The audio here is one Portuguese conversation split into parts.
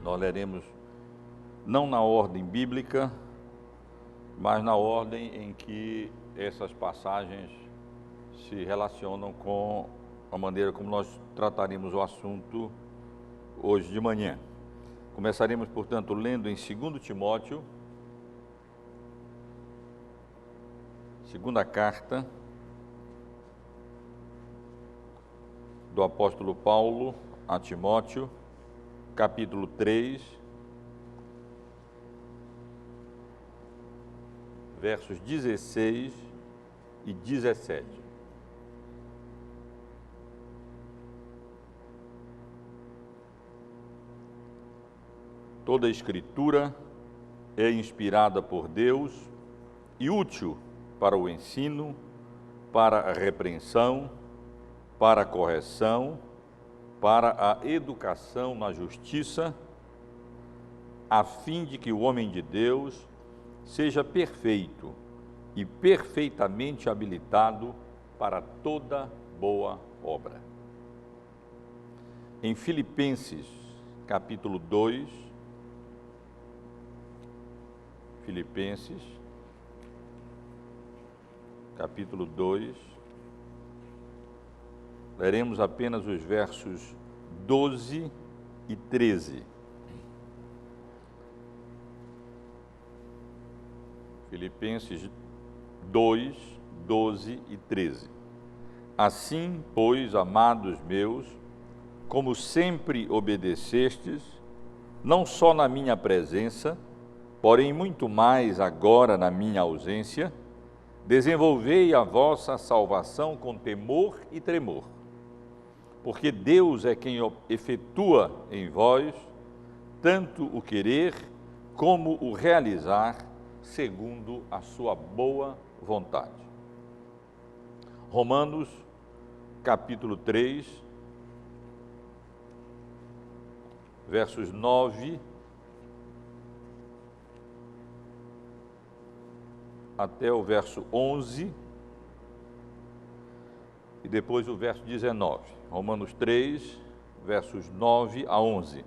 Nós leremos não na ordem bíblica, mas na ordem em que essas passagens se relacionam com a maneira como nós trataremos o assunto hoje de manhã. Começaremos, portanto, lendo em 2 Timóteo, segunda carta do apóstolo Paulo a Timóteo, capítulo 3, versos 16 e 17. Toda a Escritura é inspirada por Deus e útil para o ensino, para a repreensão, para a correção, para a educação na justiça, a fim de que o homem de Deus seja perfeito e perfeitamente habilitado para toda boa obra. Em Filipenses, capítulo 2, Filipenses, capítulo 2, leremos apenas os versos 12 e 13. Filipenses 2, 12 e 13. Assim, pois, amados meus, como sempre obedecestes, não só na minha presença, porém muito mais agora na minha ausência, desenvolvei a vossa salvação com temor e tremor, porque Deus é quem efetua em vós tanto o querer como o realizar segundo a sua boa vontade. Romanos, capítulo 3, versos 9 até o verso 11 e depois o verso 19. Romanos 3, versos 9 a 11.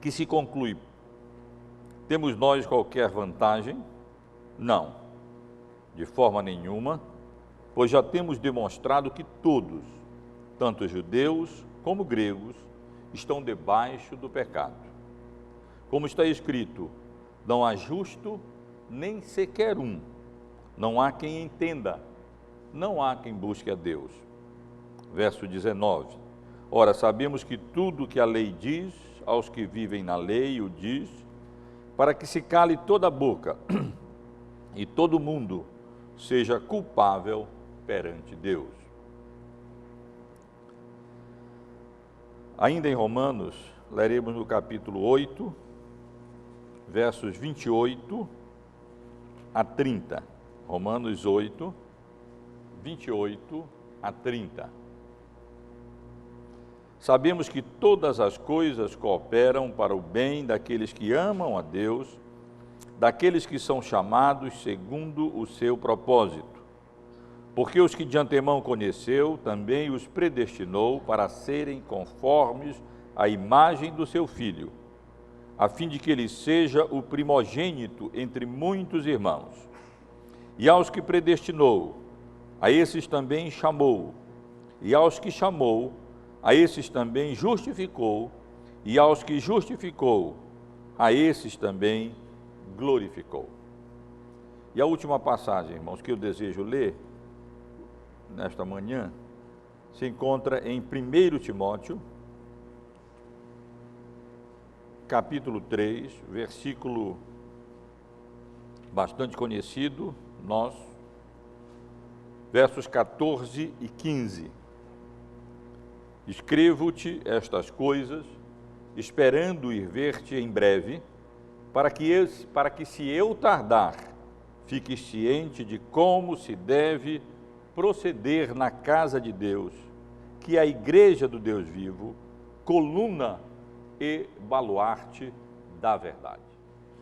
Que se conclui: temos nós qualquer vantagem? Não, de forma nenhuma, pois já temos demonstrado que todos, tanto judeus como gregos, estão debaixo do pecado. Como está escrito, não há justo nem sequer um, não há quem entenda, não há quem busque a Deus. Verso 19. Ora, sabemos que tudo que a lei diz, aos que vivem na lei o diz, para que se cale toda a boca e todo mundo seja culpável perante Deus. Ainda em Romanos, leremos no capítulo 8, versos 28 a 30. Romanos 8, 28 a 30. Sabemos que todas as coisas cooperam para o bem daqueles que amam a Deus, daqueles que são chamados segundo o seu propósito. Porque os que de antemão conheceu, também os predestinou para serem conformes à imagem do seu Filho, a fim de que ele seja o primogênito entre muitos irmãos. E aos que predestinou, a esses também chamou, e aos que chamou, a esses também justificou, e aos que justificou, a esses também glorificou. E a última passagem, irmãos, que eu desejo ler nesta manhã, se encontra em 1 Timóteo, capítulo 3, versículo bastante conhecido nosso, versos 14 e 15. Escrevo-te estas coisas, esperando ir ver-te em breve, para que se eu tardar, fiques ciente de como se deve proceder na casa de Deus, que é a igreja do Deus vivo, coluna e baluarte da verdade.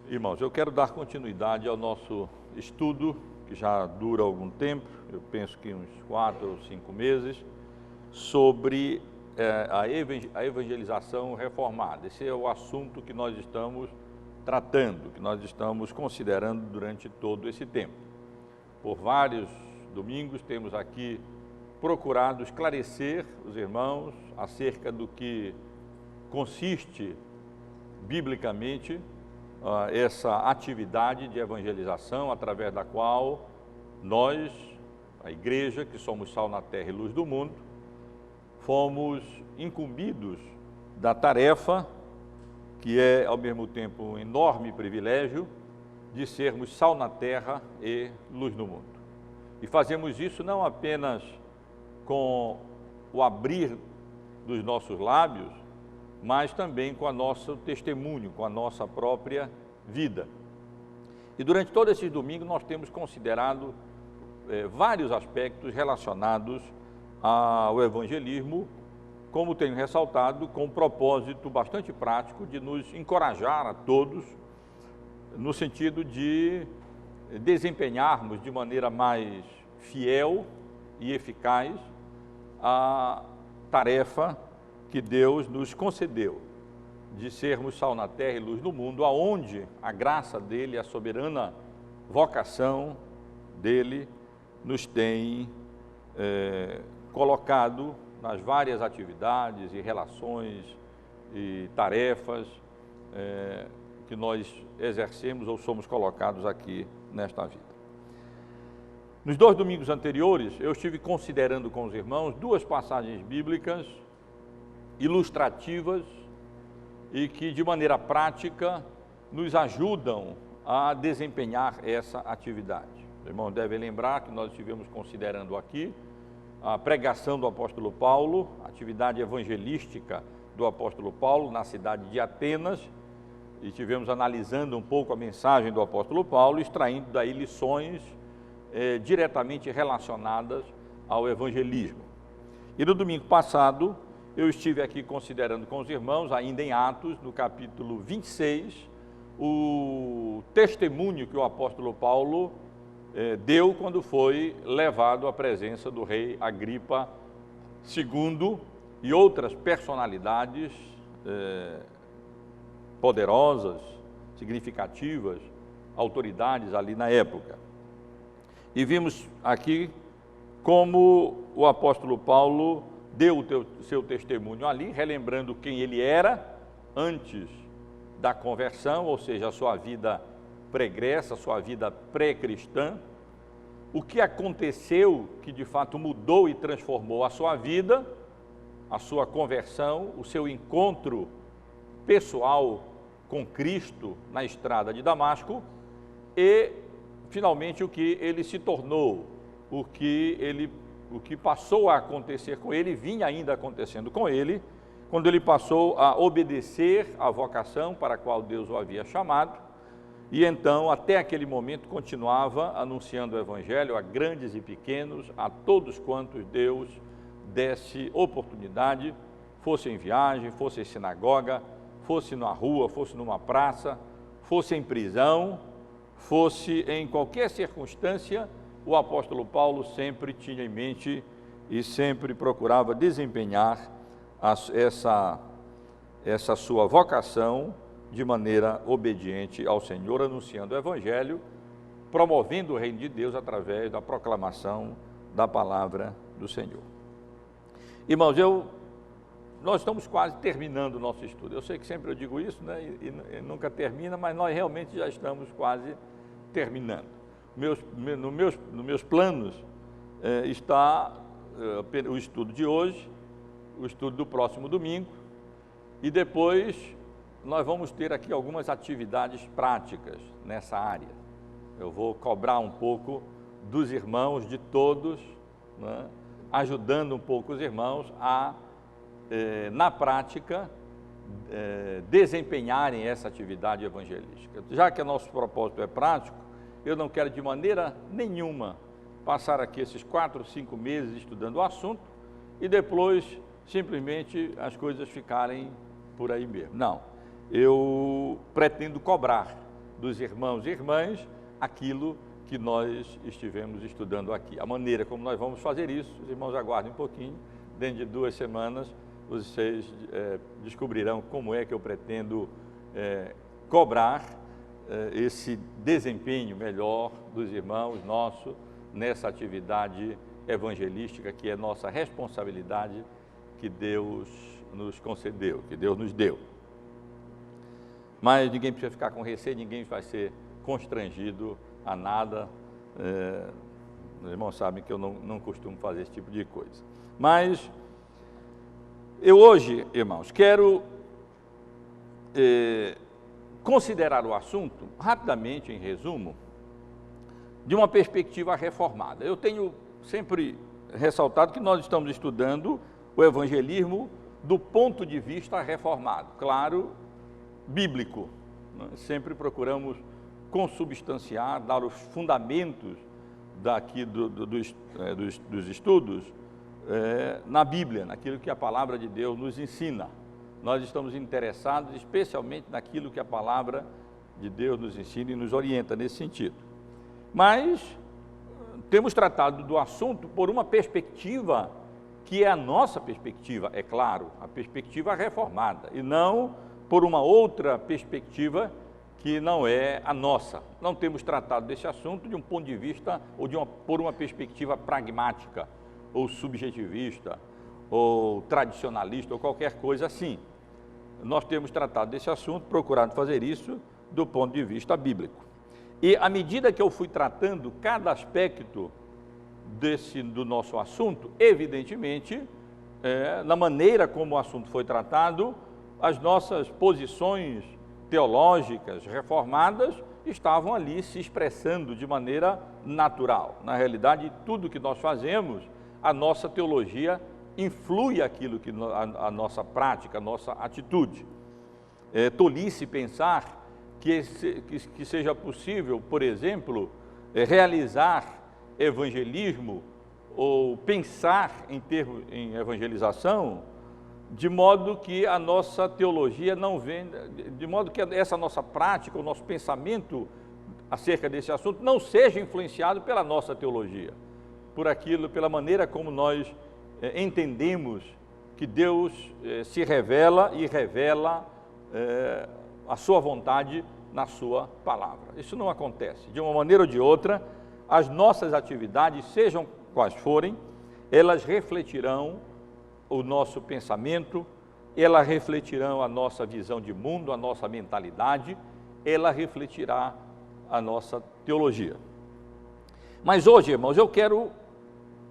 Irmãos, eu quero dar continuidade ao nosso estudo, que já dura algum tempo, eu penso que uns 4 ou 5 meses, sobre a evangelização reformada. Esse é o assunto que nós estamos tratando, que nós estamos considerando durante todo esse tempo. Por vários domingos temos aqui procurado esclarecer os irmãos acerca do que consiste biblicamente essa atividade de evangelização, através da qual nós, a igreja, que somos sal na terra e luz do mundo, fomos incumbidos da tarefa, que é ao mesmo tempo um enorme privilégio, de sermos sal na terra e luz no mundo. E fazemos isso não apenas com o abrir dos nossos lábios, mas também com o nosso testemunho, com a nossa própria vida. E durante todos esses domingos nós temos considerado vários aspectos relacionados ao evangelismo, como tenho ressaltado, com um propósito bastante prático de nos encorajar a todos, no sentido de desempenharmos de maneira mais fiel e eficaz a tarefa que Deus nos concedeu, de sermos sal na terra e luz no mundo, aonde a graça dele, a soberana vocação dele, nos tem colocado nas várias atividades e relações e tarefas que nós exercemos ou somos colocados aqui nesta vida. Nos 2 domingos anteriores, eu estive considerando com os irmãos 2 passagens bíblicas ilustrativas e que, de maneira prática, nos ajudam a desempenhar essa atividade. Os irmãos devem lembrar que nós estivemos considerando aqui a pregação do apóstolo Paulo, a atividade evangelística do apóstolo Paulo na cidade de Atenas, e estivemos analisando um pouco a mensagem do apóstolo Paulo, extraindo daí lições diretamente relacionadas ao evangelismo. E no domingo passado, eu estive aqui considerando com os irmãos, ainda em Atos, no capítulo 26, o testemunho que o apóstolo Paulo deu quando foi levado à presença do rei Agripa II e outras personalidades poderosas, significativas, autoridades ali na época. E vimos aqui como o apóstolo Paulo deu o seu testemunho ali, relembrando quem ele era antes da conversão, ou seja, a sua vida pregressa, a sua vida pré-cristã, o que aconteceu que de fato mudou e transformou a sua vida, a sua conversão, o seu encontro pessoal com Cristo na estrada de Damasco e, finalmente, o que ele se tornou, o que passou a acontecer com ele, vinha ainda acontecendo com ele, quando ele passou a obedecer à vocação para a qual Deus o havia chamado, e então, até aquele momento, continuava anunciando o Evangelho a grandes e pequenos, a todos quantos Deus desse oportunidade, fosse em viagem, fosse em sinagoga, fosse na rua, fosse numa praça, fosse em prisão, fosse em qualquer circunstância, o apóstolo Paulo sempre tinha em mente e sempre procurava desempenhar essa sua vocação de maneira obediente ao Senhor, anunciando o Evangelho, promovendo o reino de Deus através da proclamação da palavra do Senhor. Irmãos, nós estamos quase terminando o nosso estudo. Eu sei que sempre eu digo isso, né, e nunca termina, mas nós realmente já estamos quase terminando. Nos meus planos está o estudo de hoje, o estudo do próximo domingo, e depois nós vamos ter aqui algumas atividades práticas nessa área. Eu vou cobrar um pouco dos irmãos, de todos, né, ajudando um pouco os irmãos a, na prática, desempenharem essa atividade evangelística. Já que o nosso propósito é prático, eu não quero de maneira nenhuma passar aqui esses 4 ou 5 meses estudando o assunto e depois simplesmente as coisas ficarem por aí mesmo. Não, eu pretendo cobrar dos irmãos e irmãs aquilo que nós estivemos estudando aqui. A maneira como nós vamos fazer isso, os irmãos aguardem um pouquinho, dentro de 2 semanas vocês descobrirão como é que eu pretendo cobrar esse desempenho melhor dos irmãos nossos nessa atividade evangelística, que é nossa responsabilidade, que Deus nos concedeu, que Deus nos deu. Mas ninguém precisa ficar com receio, ninguém vai ser constrangido a nada. Os irmãos sabem que eu não costumo fazer esse tipo de coisa. Mas eu hoje, irmãos, quero considerar o assunto, rapidamente, em resumo, de uma perspectiva reformada. Eu tenho sempre ressaltado que nós estamos estudando o evangelismo do ponto de vista reformado, claro, bíblico. Sempre procuramos consubstanciar, dar os fundamentos daqui dos estudos na Bíblia, naquilo que a palavra de Deus nos ensina. Nós estamos interessados especialmente naquilo que a palavra de Deus nos ensina e nos orienta nesse sentido. Mas temos tratado do assunto por uma perspectiva que é a nossa perspectiva, é claro, a perspectiva reformada, e não por uma outra perspectiva que não é a nossa. Não temos tratado desse assunto de um ponto de vista ou por uma perspectiva pragmática, ou subjetivista, ou tradicionalista, ou qualquer coisa assim. Nós temos tratado desse assunto, procurado fazer isso do ponto de vista bíblico. E à medida que eu fui tratando cada aspecto do nosso assunto, evidentemente, na maneira como o assunto foi tratado, as nossas posições teológicas reformadas estavam ali se expressando de maneira natural. Na realidade, tudo que nós fazemos, a nossa teologia influi aquilo que a nossa prática, a nossa atitude. Tolice pensar que seja possível, por exemplo, realizar evangelismo ou pensar em evangelização de modo que a nossa teologia não venha, de modo que essa nossa prática, o nosso pensamento acerca desse assunto não seja influenciado pela nossa teologia, pela maneira como nós entendemos que Deus se revela e revela a sua vontade na sua palavra. Isso não acontece. De uma maneira ou de outra, as nossas atividades, sejam quais forem, elas refletirão o nosso pensamento, elas refletirão a nossa visão de mundo, a nossa mentalidade, ela refletirá a nossa teologia. Mas hoje, irmãos, eu quero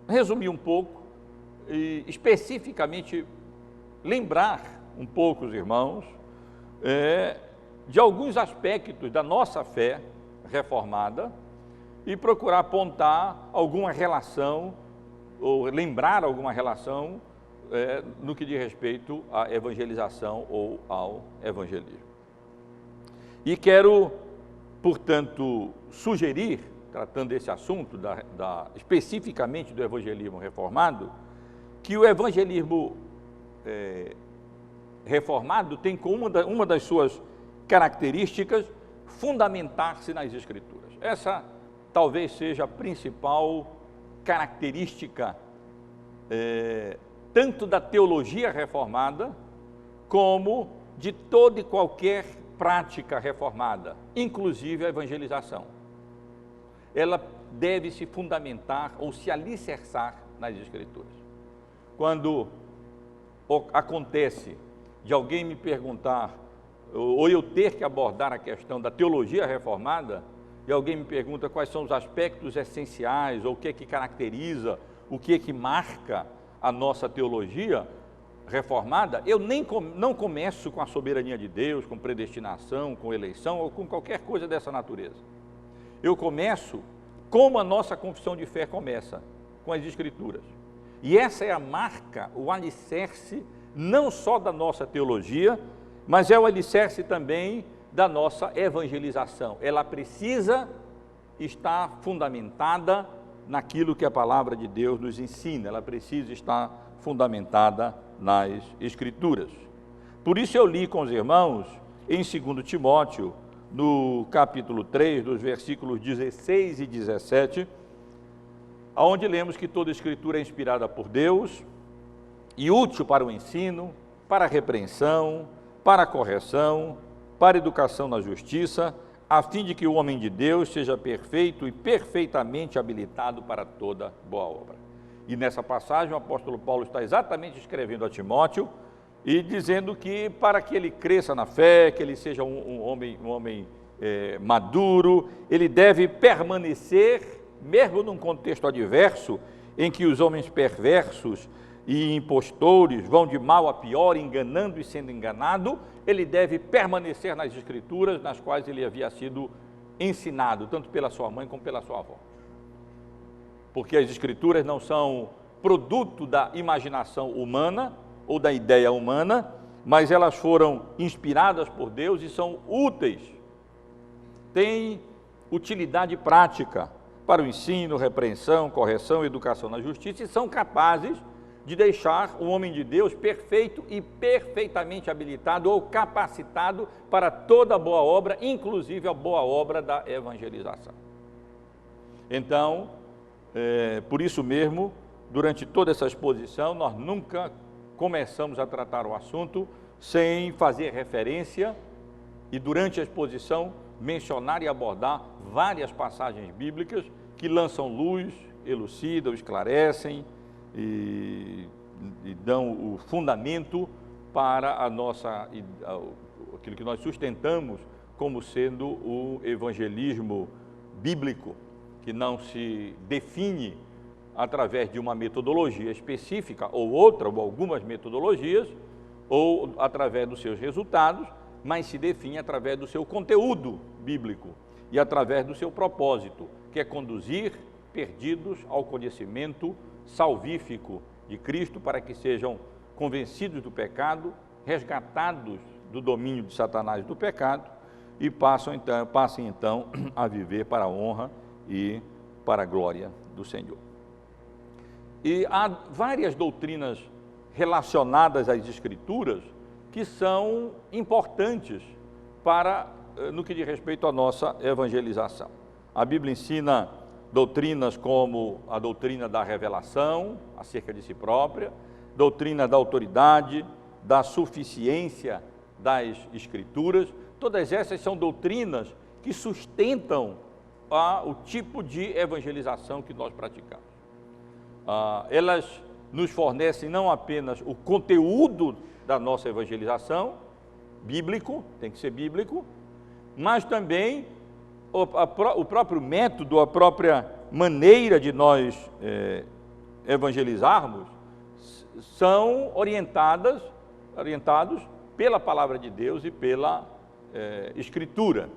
resumir um pouco e especificamente lembrar um pouco os irmãos de alguns aspectos da nossa fé reformada e procurar apontar alguma relação ou lembrar alguma relação no que diz respeito à evangelização ou ao evangelismo. E quero, portanto, sugerir, tratando desse assunto, especificamente do evangelismo reformado, que o evangelismo reformado tem como uma das suas características fundamentar-se nas Escrituras. Essa talvez seja a principal característica tanto da teologia reformada, como de toda e qualquer prática reformada, inclusive a evangelização. Ela deve se fundamentar ou se alicerçar nas Escrituras. Quando acontece de alguém me perguntar, ou eu ter que abordar a questão da teologia reformada, e alguém me pergunta quais são os aspectos essenciais, ou o que é que caracteriza, o que é que marca a nossa teologia reformada, eu não começo com a soberania de Deus, com predestinação, com eleição ou com qualquer coisa dessa natureza. Eu começo como a nossa confissão de fé começa, com as Escrituras. E essa é a marca, o alicerce, não só da nossa teologia, mas é o alicerce também da nossa evangelização. Ela precisa estar fundamentada naquilo que a palavra de Deus nos ensina, ela precisa estar fundamentada nas Escrituras. Por isso eu li com os irmãos, em 2 Timóteo, no capítulo 3, dos versículos 16 e 17, onde lemos que toda Escritura é inspirada por Deus e útil para o ensino, para a repreensão, para a correção, para a educação na justiça, a fim de que o homem de Deus seja perfeito e perfeitamente habilitado para toda boa obra. E nessa passagem o apóstolo Paulo está exatamente escrevendo a Timóteo e dizendo que para que ele cresça na fé, que ele seja um homem maduro, ele deve permanecer, mesmo num contexto adverso, em que os homens perversos e impostores vão de mal a pior, enganando e sendo enganado, ele deve permanecer nas Escrituras, nas quais ele havia sido ensinado, tanto pela sua mãe como pela sua avó. Porque as Escrituras não são produto da imaginação humana ou da ideia humana, mas elas foram inspiradas por Deus e são úteis, têm utilidade prática para o ensino, repreensão, correção, educação na justiça, e são capazes de deixar o homem de Deus perfeito e perfeitamente habilitado ou capacitado para toda boa obra, inclusive a boa obra da evangelização. Então, por isso mesmo, durante toda essa exposição, nós nunca começamos a tratar o assunto sem fazer referência e, durante a exposição, mencionar e abordar várias passagens bíblicas que lançam luz, elucidam, esclarecem e dão o fundamento para aquilo que nós sustentamos como sendo o evangelismo bíblico, que não se define através de uma metodologia específica ou outra, ou algumas metodologias, ou através dos seus resultados, mas se define através do seu conteúdo bíblico e através do seu propósito, que é conduzir perdidos ao conhecimento salvífico de Cristo, para que sejam convencidos do pecado, resgatados do domínio de Satanás e do pecado, e passem então a viver para a honra e para a glória do Senhor. E há várias doutrinas relacionadas às Escrituras que são importantes no que diz respeito à nossa evangelização. A Bíblia ensina doutrinas como a doutrina da revelação acerca de si própria, doutrina da autoridade, da suficiência das Escrituras. Todas essas são doutrinas que sustentam o tipo de evangelização que nós praticamos. Elas nos fornecem não apenas o conteúdo da nossa evangelização, bíblico, tem que ser bíblico, mas também o próprio método, a própria maneira de nós evangelizarmos são orientados pela palavra de Deus e pela Escritura.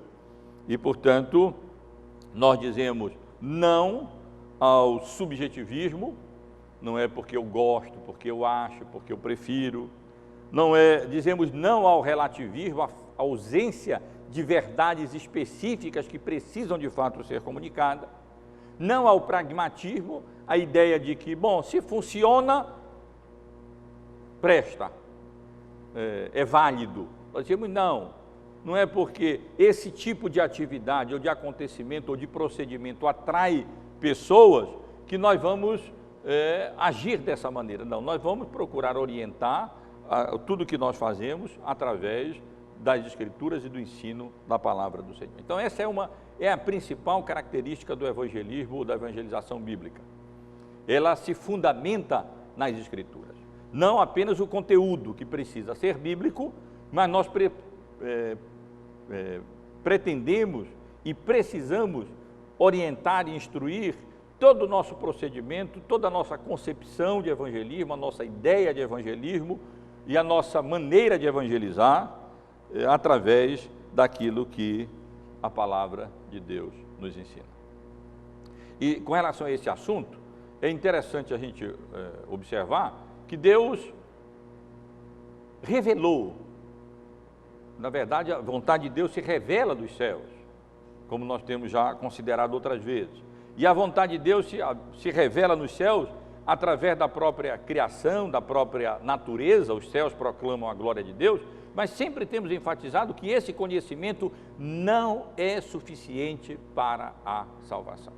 E, portanto, nós dizemos não ao subjetivismo, não é porque eu gosto, porque eu acho, porque eu prefiro, dizemos não ao relativismo, à ausência de verdades específicas que precisam de fato ser comunicadas, não ao pragmatismo, a ideia de que, bom, se funciona, presta, é válido. Nós dizemos não é porque esse tipo de atividade ou de acontecimento ou de procedimento atrai pessoas que nós vamos agir dessa maneira. Não, nós vamos procurar orientar tudo que nós fazemos através das Escrituras e do ensino da palavra do Senhor. Então essa é a principal característica do evangelismo, da evangelização bíblica. Ela se fundamenta nas Escrituras. Não apenas o conteúdo que precisa ser bíblico, mas nós pretendemos e precisamos orientar e instruir todo o nosso procedimento, toda a nossa concepção de evangelismo, a nossa ideia de evangelismo e a nossa maneira de evangelizar através daquilo que a palavra de Deus nos ensina. E com relação a esse assunto, é interessante a gente observar que Deus revelou, na verdade, a vontade de Deus se revela dos céus, como nós temos já considerado outras vezes. E a vontade de Deus se revela nos céus através da própria criação, da própria natureza. Os céus proclamam a glória de Deus, mas sempre temos enfatizado que esse conhecimento não é suficiente para a salvação.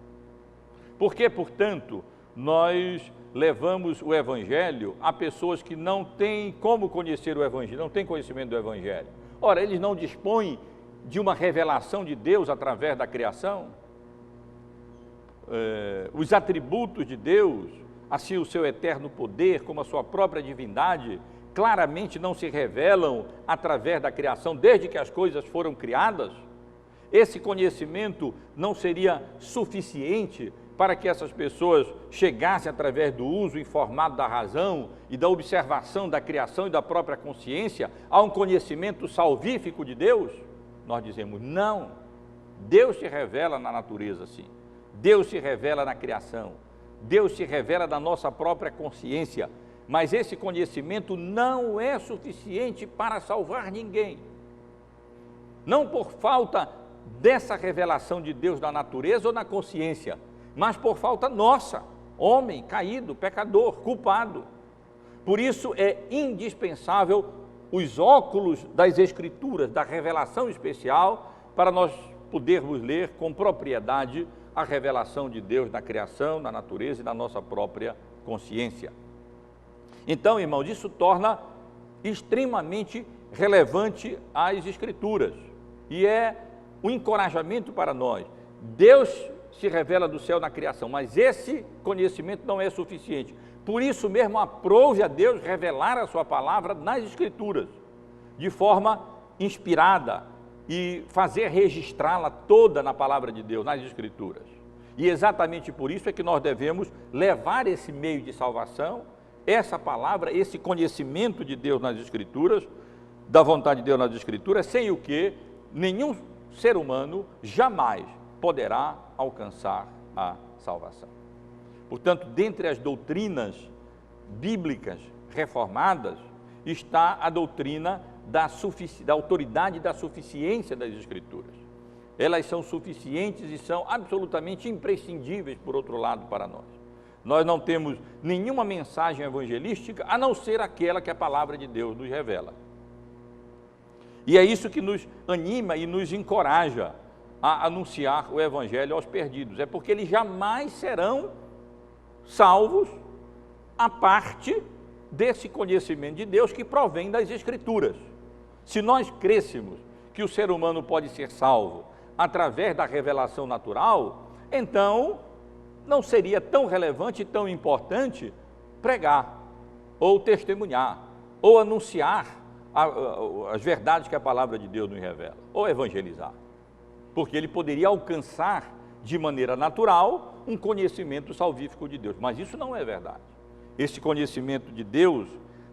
Porque, portanto, nós levamos o Evangelho a pessoas que não têm como conhecer o Evangelho, não têm conhecimento do Evangelho. Ora, eles não dispõem de uma revelação de Deus através da criação. Os atributos de Deus, assim o seu eterno poder, como a sua própria divindade, claramente não se revelam através da criação, desde que as coisas foram criadas. Esse conhecimento não seria suficiente para que essas pessoas chegassem, através do uso informado da razão e da observação da criação e da própria consciência, a um conhecimento salvífico de Deus? Nós dizemos, não. Deus se revela na natureza, sim. Deus se revela na criação. Deus se revela na nossa própria consciência. Mas esse conhecimento não é suficiente para salvar ninguém. Não por falta dessa revelação de Deus na natureza ou na consciência, mas por falta nossa, homem caído, pecador, culpado. Por isso é indispensável os óculos das Escrituras, da revelação especial, para nós podermos ler com propriedade a revelação de Deus na criação, na natureza e na nossa própria consciência. Então, irmãos, isso torna extremamente relevante as Escrituras e é um encorajamento para nós. Deus se revela do céu na criação, mas esse conhecimento não é suficiente. Por isso mesmo, aprove a Deus revelar a sua palavra nas Escrituras, de forma inspirada, e fazer registrá-la toda na palavra de Deus, nas Escrituras. E exatamente por isso é que nós devemos levar esse meio de salvação, essa palavra, esse conhecimento de Deus nas Escrituras, da vontade de Deus nas Escrituras, sem o que nenhum ser humano jamais poderá alcançar a salvação. Portanto, dentre as doutrinas bíblicas reformadas, está a doutrina da autoridade e da suficiência das Escrituras. Elas são suficientes e são absolutamente imprescindíveis, por outro lado, para nós. Nós não temos nenhuma mensagem evangelística, a não ser aquela que a palavra de Deus nos revela. E é isso que nos anima e nos encoraja a anunciar o Evangelho aos perdidos. É porque eles jamais serão salvos a parte desse conhecimento de Deus que provém das Escrituras. Se nós crêssemos que o ser humano pode ser salvo através da revelação natural, então não seria tão relevante e tão importante pregar, ou testemunhar, ou anunciar as verdades que a palavra de Deus nos revela, ou evangelizar, porque ele poderia alcançar de maneira natural um conhecimento salvífico de Deus, mas isso não é verdade. Esse conhecimento de Deus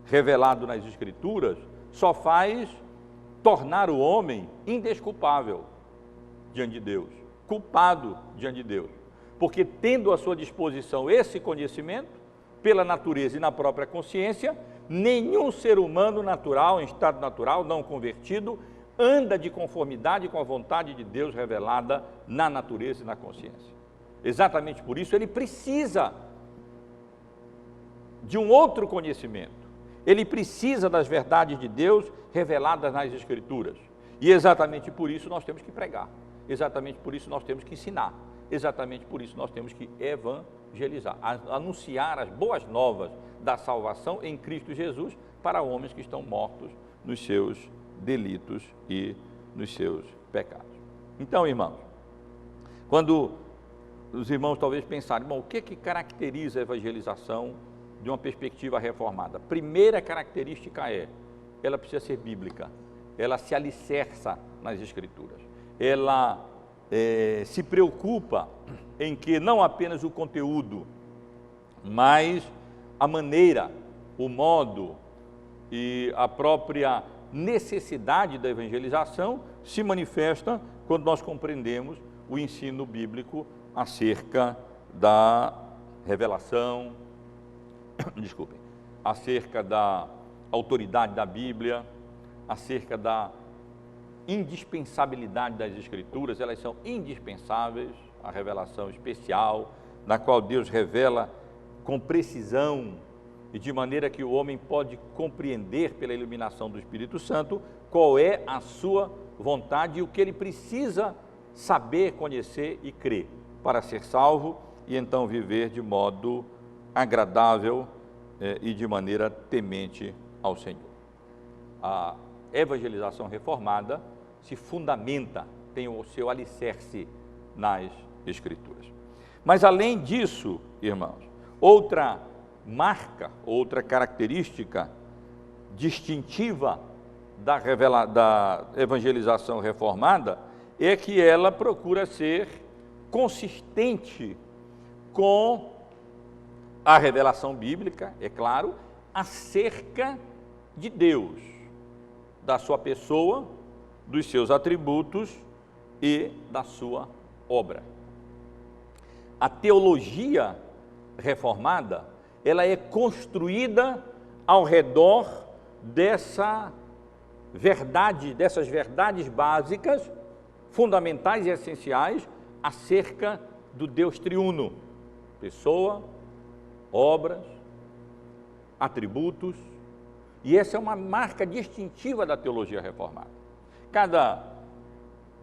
revelado nas Escrituras só faz tornar o homem indesculpável diante de Deus, culpado diante de Deus, porque tendo à sua disposição esse conhecimento, pela natureza e na própria consciência, nenhum ser humano natural, em estado natural, não convertido, anda de conformidade com a vontade de Deus revelada na natureza e na consciência. Exatamente por isso ele precisa de um outro conhecimento. Ele precisa das verdades de Deus reveladas nas Escrituras. E exatamente por isso nós temos que pregar. Exatamente por isso nós temos que ensinar. Exatamente por isso nós temos que evangelizar, anunciar as boas novas da salvação em Cristo Jesus para homens que estão mortos nos seus delitos e nos seus pecados. Então, irmãos, quando os irmãos talvez pensarem, bom, o que caracteriza a evangelização de uma perspectiva reformada? A primeira característica ela precisa ser bíblica, ela se alicerça nas Escrituras, ela se preocupa em que não apenas o conteúdo, mas a maneira, o modo e a própria necessidade da evangelização se manifesta quando nós compreendemos o ensino bíblico acerca da revelação, acerca da autoridade da Bíblia, acerca da indispensabilidade das Escrituras. Elas são indispensáveis, a revelação especial, na qual Deus revela com precisão e de maneira que o homem pode compreender pela iluminação do Espírito Santo qual é a sua vontade e o que ele precisa saber, conhecer e crer para ser salvo e então viver de modo agradável e de maneira temente ao Senhor. A evangelização reformada se fundamenta, tem o seu alicerce nas Escrituras. Mas além disso, irmãos, outra marca, outra característica distintiva da evangelização reformada é que ela procura ser consistente com a revelação bíblica, é claro, acerca de Deus, da sua pessoa, dos seus atributos e da sua obra. A teologia reformada, ela é construída ao redor dessas verdades básicas, fundamentais e essenciais acerca do Deus triuno, pessoa, obras, atributos, e essa é uma marca distintiva da teologia reformada. Cada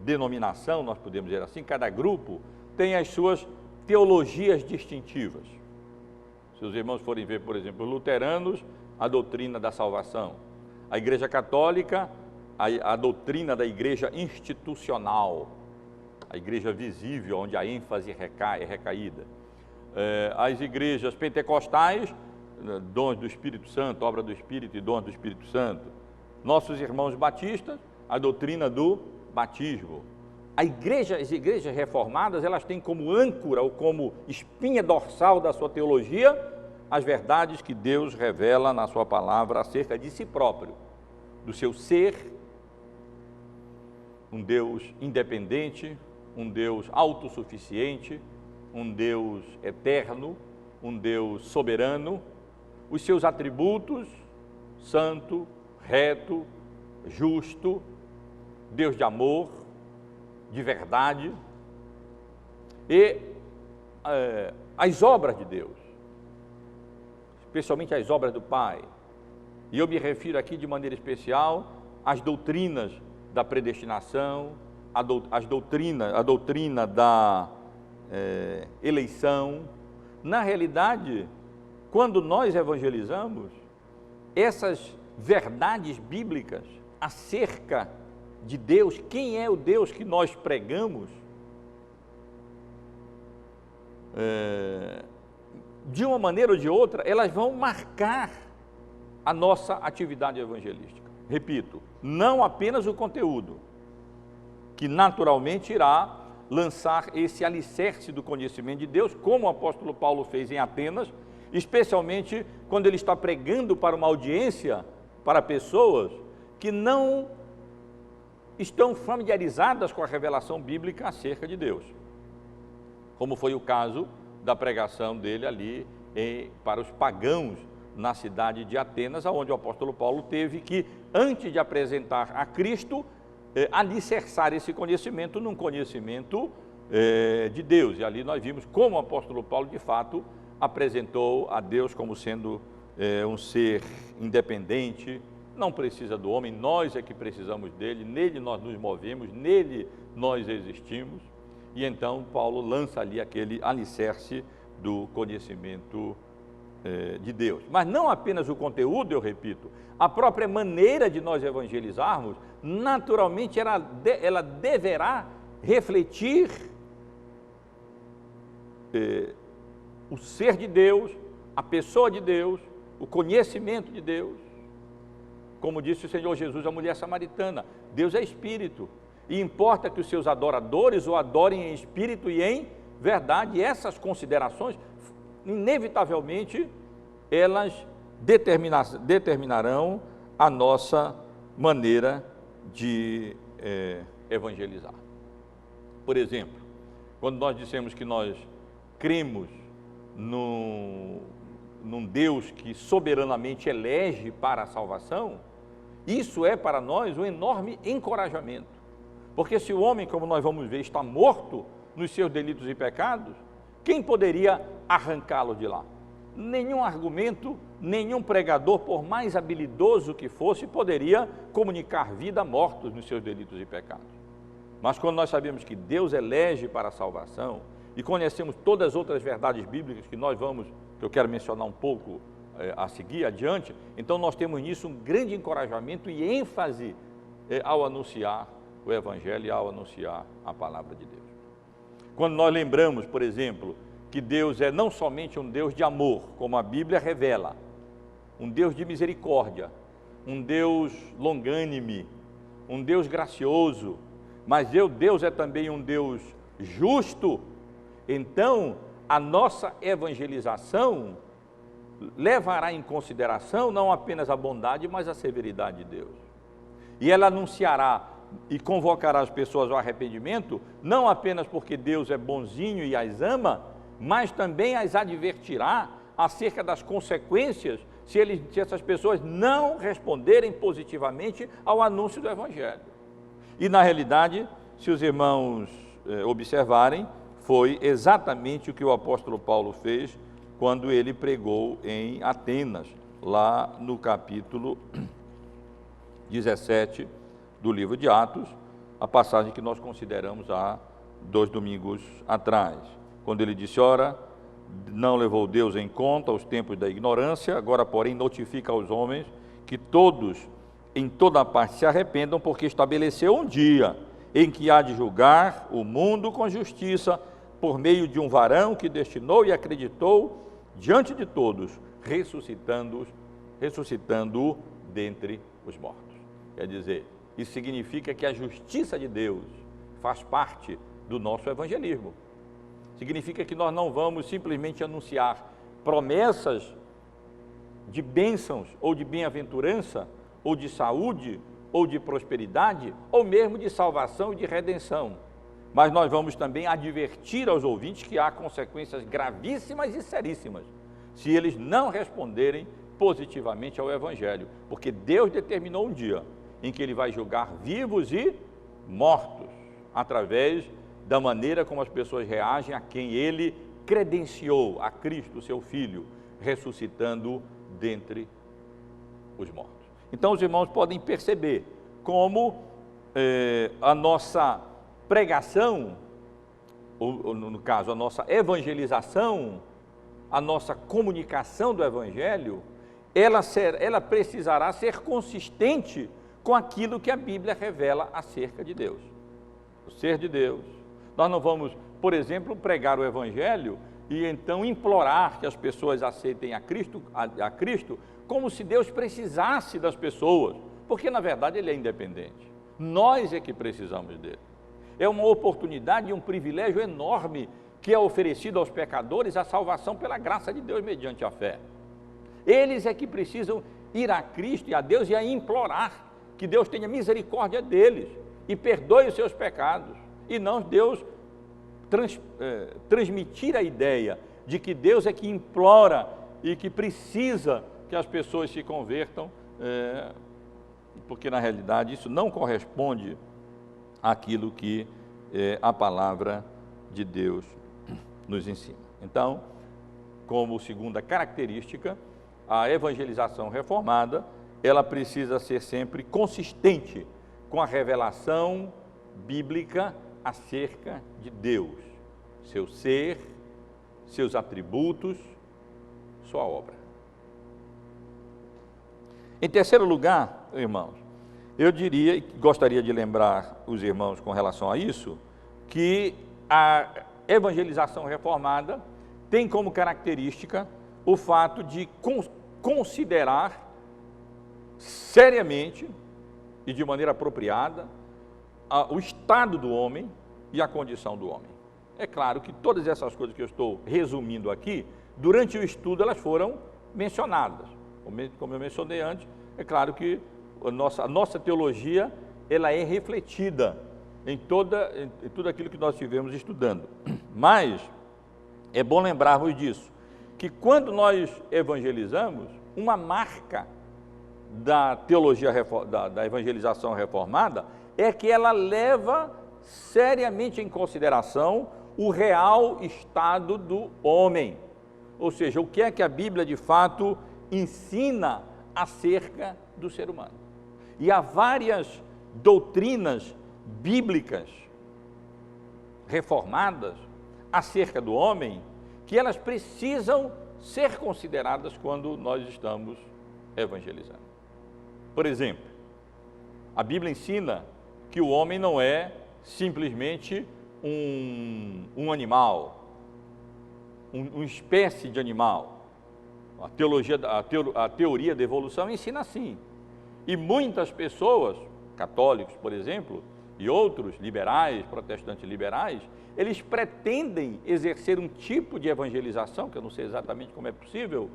denominação, nós podemos dizer assim, cada grupo tem as suas teologias distintivas. Se os irmãos forem ver, por exemplo, os luteranos, a doutrina da salvação. A Igreja Católica, a doutrina da igreja institucional, a igreja visível, onde a ênfase é recaída. As igrejas pentecostais, dons do Espírito Santo, obra do Espírito e dons do Espírito Santo. Nossos irmãos batistas, a doutrina do batismo. As igrejas reformadas, elas têm como âncora ou como espinha dorsal da sua teologia as verdades que Deus revela na sua palavra acerca de si próprio, do seu ser, um Deus independente, um Deus autossuficiente, um Deus eterno, um Deus soberano, os seus atributos, santo, reto, justo, Deus de amor, de verdade, e as obras de Deus, especialmente as obras do Pai. E eu me refiro aqui de maneira especial às doutrinas da predestinação, a doutrina da eleição. Na realidade, quando nós evangelizamos, essas verdades bíblicas acerca de Deus, quem é o Deus que nós pregamos, de uma maneira ou de outra, elas vão marcar a nossa atividade evangelística. Repito, não apenas o conteúdo, que naturalmente irá lançar esse alicerce do conhecimento de Deus, como o apóstolo Paulo fez em Atenas, especialmente quando ele está pregando para uma audiência, para pessoas que não estão familiarizadas com a revelação bíblica acerca de Deus, como foi o caso da pregação dele ali para os pagãos na cidade de Atenas, onde o apóstolo Paulo teve que, antes de apresentar a Cristo, alicerçar esse conhecimento num conhecimento de Deus. E ali nós vimos como o apóstolo Paulo, de fato, apresentou a Deus como sendo um ser independente, não precisa do homem, nós é que precisamos dele, nele nós nos movemos, nele nós existimos. E então Paulo lança ali aquele alicerce do conhecimento de Deus. Mas não apenas o conteúdo, eu repito, a própria maneira de nós evangelizarmos, naturalmente ela deverá refletir o ser de Deus, a pessoa de Deus, o conhecimento de Deus. Como disse o Senhor Jesus à mulher samaritana, Deus é espírito, e importa que os seus adoradores o adorem em espírito e em verdade. E essas considerações, inevitavelmente, elas determinarão a nossa maneira de evangelizar. Por exemplo, quando nós dissemos que nós cremos num Deus que soberanamente elege para a salvação, isso é para nós um enorme encorajamento, porque se o homem, como nós vamos ver, está morto nos seus delitos e pecados, quem poderia arrancá-lo de lá? Nenhum argumento, nenhum pregador, por mais habilidoso que fosse, poderia comunicar vida a mortos nos seus delitos e pecados. Mas quando nós sabemos que Deus elege para a salvação, e conhecemos todas as outras verdades bíblicas que eu quero mencionar um pouco a seguir, adiante, então nós temos nisso um grande encorajamento e ênfase ao anunciar o Evangelho e ao anunciar a palavra de Deus. Quando nós lembramos, por exemplo, que Deus é não somente um Deus de amor, como a Bíblia revela, um Deus de misericórdia, um Deus longânime, um Deus gracioso, mas Deus é também um Deus justo, então a nossa evangelização levará em consideração não apenas a bondade, mas a severidade de Deus. E ela anunciará e convocará as pessoas ao arrependimento, não apenas porque Deus é bonzinho e as ama, mas também as advertirá acerca das consequências se essas pessoas não responderem positivamente ao anúncio do Evangelho. E na realidade, se os irmãos observarem, foi exatamente o que o apóstolo Paulo fez quando ele pregou em Atenas, lá no capítulo 17 do livro de Atos, a passagem que nós consideramos há 2 domingos atrás, quando ele disse: ora, não levou Deus em conta os tempos da ignorância, agora porém notifica aos homens que todos em toda parte se arrependam, porque estabeleceu um dia em que há de julgar o mundo com justiça, por meio de um varão que destinou e acreditou diante de todos, ressuscitando-o dentre os mortos. Quer dizer, isso significa que a justiça de Deus faz parte do nosso evangelismo. Significa que nós não vamos simplesmente anunciar promessas de bênçãos, ou de bem-aventurança, ou de saúde, ou de prosperidade, ou mesmo de salvação e de redenção. Mas nós vamos também advertir aos ouvintes que há consequências gravíssimas e seríssimas se eles não responderem positivamente ao Evangelho, porque Deus determinou um dia em que Ele vai julgar vivos e mortos, através da maneira como as pessoas reagem a quem Ele credenciou, a Cristo, seu Filho, ressuscitando dentre os mortos. Então os irmãos podem perceber como a nossa pregação, ou no caso a nossa evangelização, a nossa comunicação do Evangelho, ela precisará ser consistente com aquilo que a Bíblia revela acerca de Deus, o ser de Deus. Nós não vamos, por exemplo, pregar o Evangelho e então implorar que as pessoas aceitem a Cristo como se Deus precisasse das pessoas, porque na verdade Ele é independente. Nós é que precisamos dele. É uma oportunidade e um privilégio enorme que é oferecido aos pecadores a salvação pela graça de Deus mediante a fé. Eles é que precisam ir a Cristo e a Deus e a implorar que Deus tenha misericórdia deles e perdoe os seus pecados, e não Deus transmitir a ideia de que Deus é que implora e que precisa que as pessoas se convertam, porque na realidade isso não corresponde àquilo que a palavra de Deus nos ensina. Então, como segunda característica, a evangelização reformada, ela precisa ser sempre consistente com a revelação bíblica acerca de Deus, seu ser, seus atributos, sua obra. Em terceiro lugar, irmãos, eu diria e gostaria de lembrar os irmãos com relação a isso, que a evangelização reformada tem como característica o fato de considerar seriamente e de maneira apropriada o estado do homem e a condição do homem. É claro que todas essas coisas que eu estou resumindo aqui, durante o estudo elas foram mencionadas. Como eu mencionei antes, é claro que a nossa teologia ela é refletida em tudo aquilo que nós estivemos estudando. Mas é bom lembrarmos disso, que quando nós evangelizamos, uma marca da teologia, da evangelização reformada, é que ela leva seriamente em consideração o real estado do homem. Ou seja, o que é que a Bíblia de fato ensina acerca do ser humano. E há várias doutrinas bíblicas reformadas acerca do homem que elas precisam ser consideradas quando nós estamos evangelizando. Por exemplo, a Bíblia ensina que o homem não é simplesmente um animal, uma espécie de animal. A teoria da evolução ensina assim. E muitas pessoas, católicos, por exemplo, e outros liberais, protestantes liberais, eles pretendem exercer um tipo de evangelização, que eu não sei exatamente como é possível,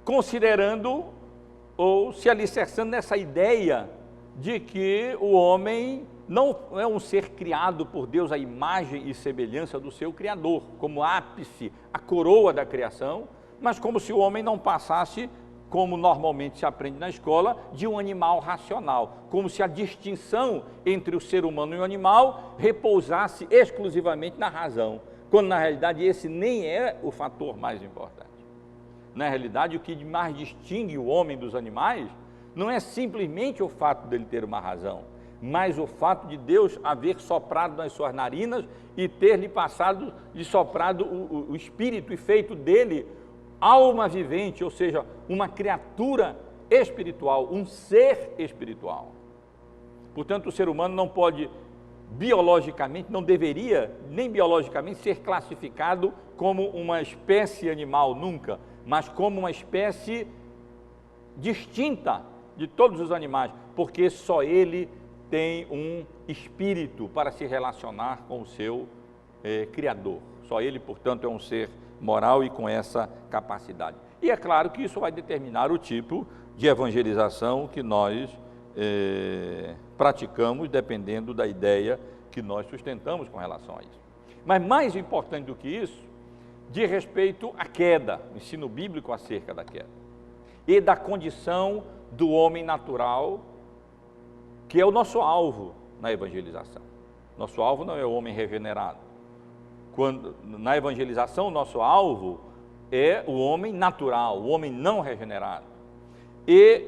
considerando ou se alicerçando nessa ideia de que o homem não é um ser criado por Deus à imagem e semelhança do seu Criador, como ápice, a coroa da criação, mas como se o homem não passasse, como normalmente se aprende na escola, de um animal racional, como se a distinção entre o ser humano e o animal repousasse exclusivamente na razão, quando na realidade esse nem é o fator mais importante. Na realidade, o que mais distingue o homem dos animais não é simplesmente o fato dele ter uma razão, mas o fato de Deus haver soprado nas suas narinas e ter-lhe passado e soprado o espírito e feito dele alma vivente, ou seja, uma criatura espiritual, um ser espiritual. Portanto, o ser humano não pode biologicamente, não deveria nem biologicamente ser classificado como uma espécie animal, nunca, mas como uma espécie distinta de todos os animais, porque só ele tem um espírito para se relacionar com o seu Criador. Só ele, portanto, é um ser moral e com essa capacidade. E é claro que isso vai determinar o tipo de evangelização que nós praticamos, dependendo da ideia que nós sustentamos com relação a isso. Mas mais importante do que isso, diz respeito à queda, o ensino bíblico acerca da queda, e da condição do homem natural, que é o nosso alvo na evangelização. Nosso alvo não é o homem regenerado. Na evangelização, o nosso alvo é o homem natural, o homem não regenerado. E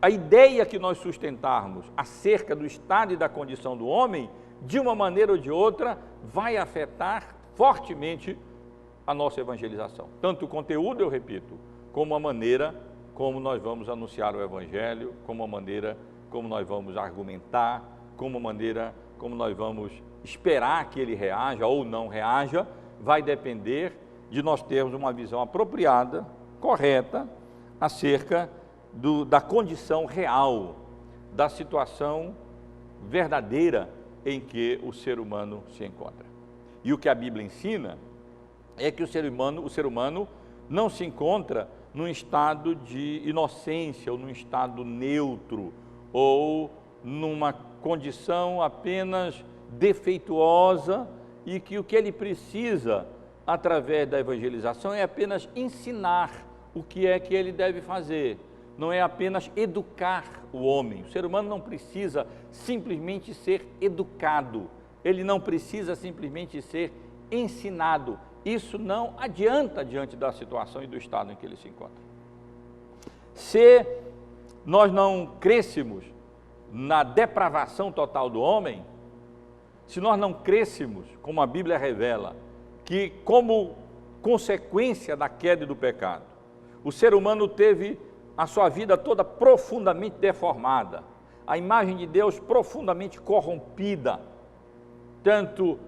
a ideia que nós sustentarmos acerca do estado e da condição do homem, de uma maneira ou de outra, vai afetar fortemente a nossa evangelização. Tanto o conteúdo, eu repito, como a maneira como nós vamos anunciar o evangelho, como a maneira como nós vamos argumentar, como a maneira como nós vamos esperar que ele reaja ou não reaja, vai depender de nós termos uma visão apropriada, correta, acerca da condição real, da situação verdadeira em que o ser humano se encontra. E o que a Bíblia ensina é que o ser humano não se encontra num estado de inocência, ou num estado neutro, ou numa condição apenas defeituosa, e que o que ele precisa, através da evangelização, é apenas ensinar o que é que ele deve fazer, não é apenas educar o homem. O ser humano não precisa simplesmente ser educado, ele não precisa simplesmente ser ensinado. Isso não adianta diante da situação e do estado em que ele se encontra. Se nós não crescemos na depravação total do homem, se nós não crescemos, como a Bíblia revela, que como consequência da queda e do pecado, o ser humano teve a sua vida toda profundamente deformada, a imagem de Deus profundamente corrompida, tanto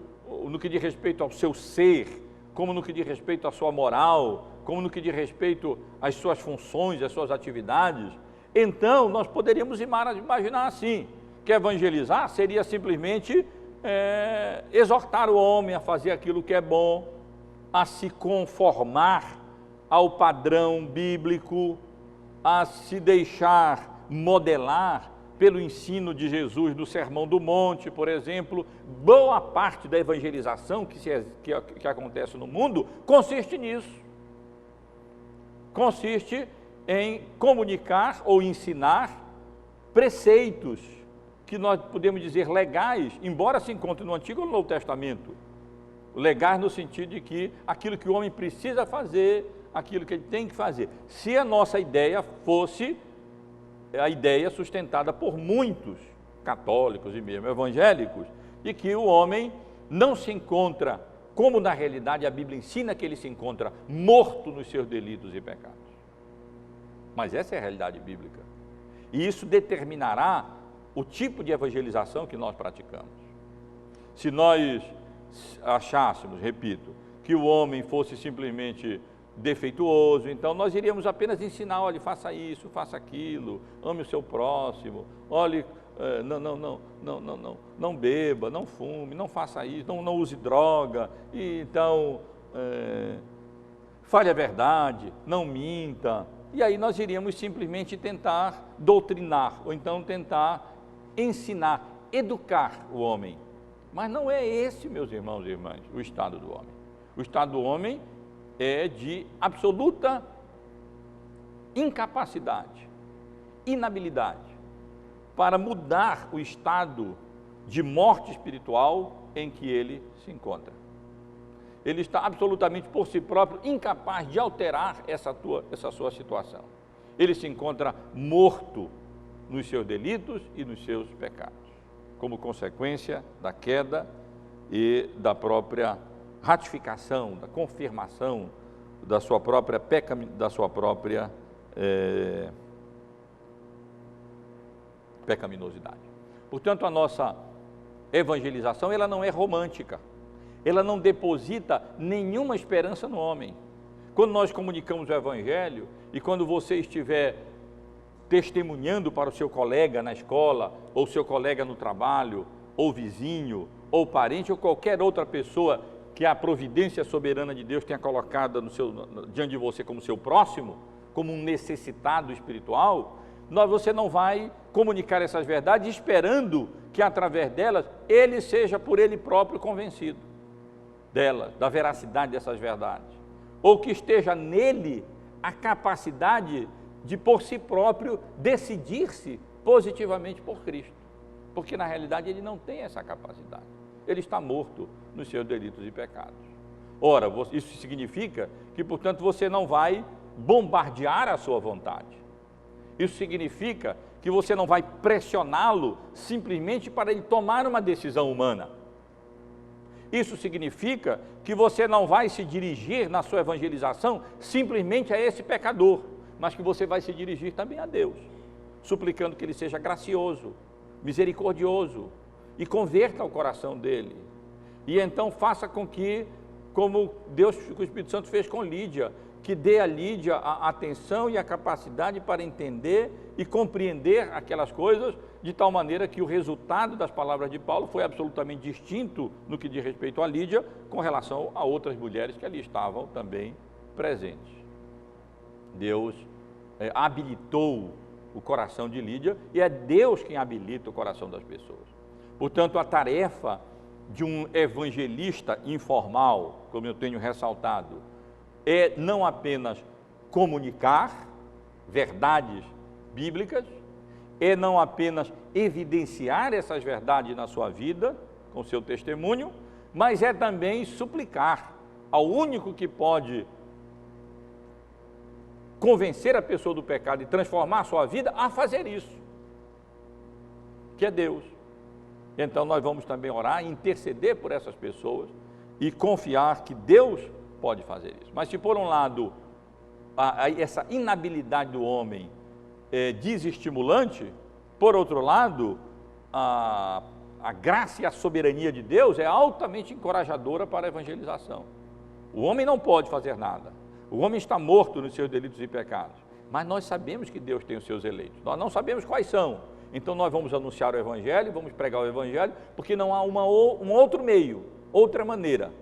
no que diz respeito ao seu ser, como no que diz respeito à sua moral, como no que diz respeito às suas funções, às suas atividades. Então, nós poderíamos imaginar assim, que evangelizar seria simplesmente exortar o homem a fazer aquilo que é bom, a se conformar ao padrão bíblico, a se deixar modelar pelo ensino de Jesus no Sermão do Monte, por exemplo. Boa parte da evangelização que acontece no mundo consiste nisso. Consiste em comunicar ou ensinar preceitos que nós podemos dizer legais, embora se encontre no Antigo ou no Novo Testamento. Legais no sentido de que aquilo que o homem precisa fazer, aquilo que ele tem que fazer. Se a nossa ideia fosse a ideia sustentada por muitos católicos e mesmo evangélicos, de que o homem não se encontra, como na realidade a Bíblia ensina que ele se encontra, morto nos seus delitos e pecados. Mas essa é a realidade bíblica. E isso determinará o tipo de evangelização que nós praticamos. Se nós achássemos, repito, que o homem fosse simplesmente defeituoso, então nós iríamos apenas ensinar, olhe, faça isso, faça aquilo, ame o seu próximo, olhe, não beba, não fume, não faça isso, não use droga, e então fale a verdade, não minta. E aí nós iríamos simplesmente tentar doutrinar, ou então tentar ensinar, educar o homem. Mas não é esse, meus irmãos e irmãs, o estado do homem. O estado do homem é de absoluta incapacidade, inabilidade, para mudar o estado de morte espiritual em que ele se encontra. Ele está absolutamente por si próprio incapaz de alterar essa sua situação. Ele se encontra morto nos seus delitos e nos seus pecados, como consequência da queda e da própria ratificação, da confirmação da sua própria pecaminosidade. Portanto, a nossa evangelização, ela não é romântica, ela não deposita nenhuma esperança no homem. Quando nós comunicamos o Evangelho, e quando você estiver testemunhando para o seu colega na escola, ou seu colega no trabalho, ou vizinho, ou parente, ou qualquer outra pessoa que a providência soberana de Deus tenha colocado diante de você como seu próximo, como um necessitado espiritual, você não vai comunicar essas verdades esperando que através delas ele seja por ele próprio convencido delas, da veracidade dessas verdades, ou que esteja nele a capacidade de por si próprio decidir-se positivamente por Cristo, porque na realidade ele não tem essa capacidade, ele está morto nos seus delitos e pecados. Ora, isso significa que, portanto, você não vai bombardear a sua vontade, isso significa que você não vai pressioná-lo simplesmente para ele tomar uma decisão humana. Isso significa que você não vai se dirigir na sua evangelização simplesmente a esse pecador, mas que você vai se dirigir também a Deus, suplicando que Ele seja gracioso, misericordioso e converta o coração dele. E então faça com que, como o Espírito Santo fez com Lídia, que dê a Lídia a atenção e a capacidade para entender e compreender aquelas coisas, de tal maneira que o resultado das palavras de Paulo foi absolutamente distinto no que diz respeito a Lídia, com relação a outras mulheres que ali estavam também presentes. Deus habilitou o coração de Lídia, e é Deus quem habilita o coração das pessoas. Portanto, a tarefa de um evangelista informal, como eu tenho ressaltado, é não apenas comunicar verdades bíblicas, é não apenas evidenciar essas verdades na sua vida, com seu testemunho, mas é também suplicar ao único que pode convencer a pessoa do pecado e transformar a sua vida a fazer isso, que é Deus. Então nós vamos também orar, interceder por essas pessoas e confiar que Deus pode fazer isso. Mas se por um lado essa inabilidade do homem é desestimulante, por outro lado a graça e a soberania de Deus é altamente encorajadora para a evangelização. O homem não pode fazer nada, o homem está morto nos seus delitos e pecados, mas nós sabemos que Deus tem os seus eleitos, nós não sabemos quais são, então nós vamos anunciar o Evangelho, vamos pregar o Evangelho, porque não há um outro meio, outra maneira,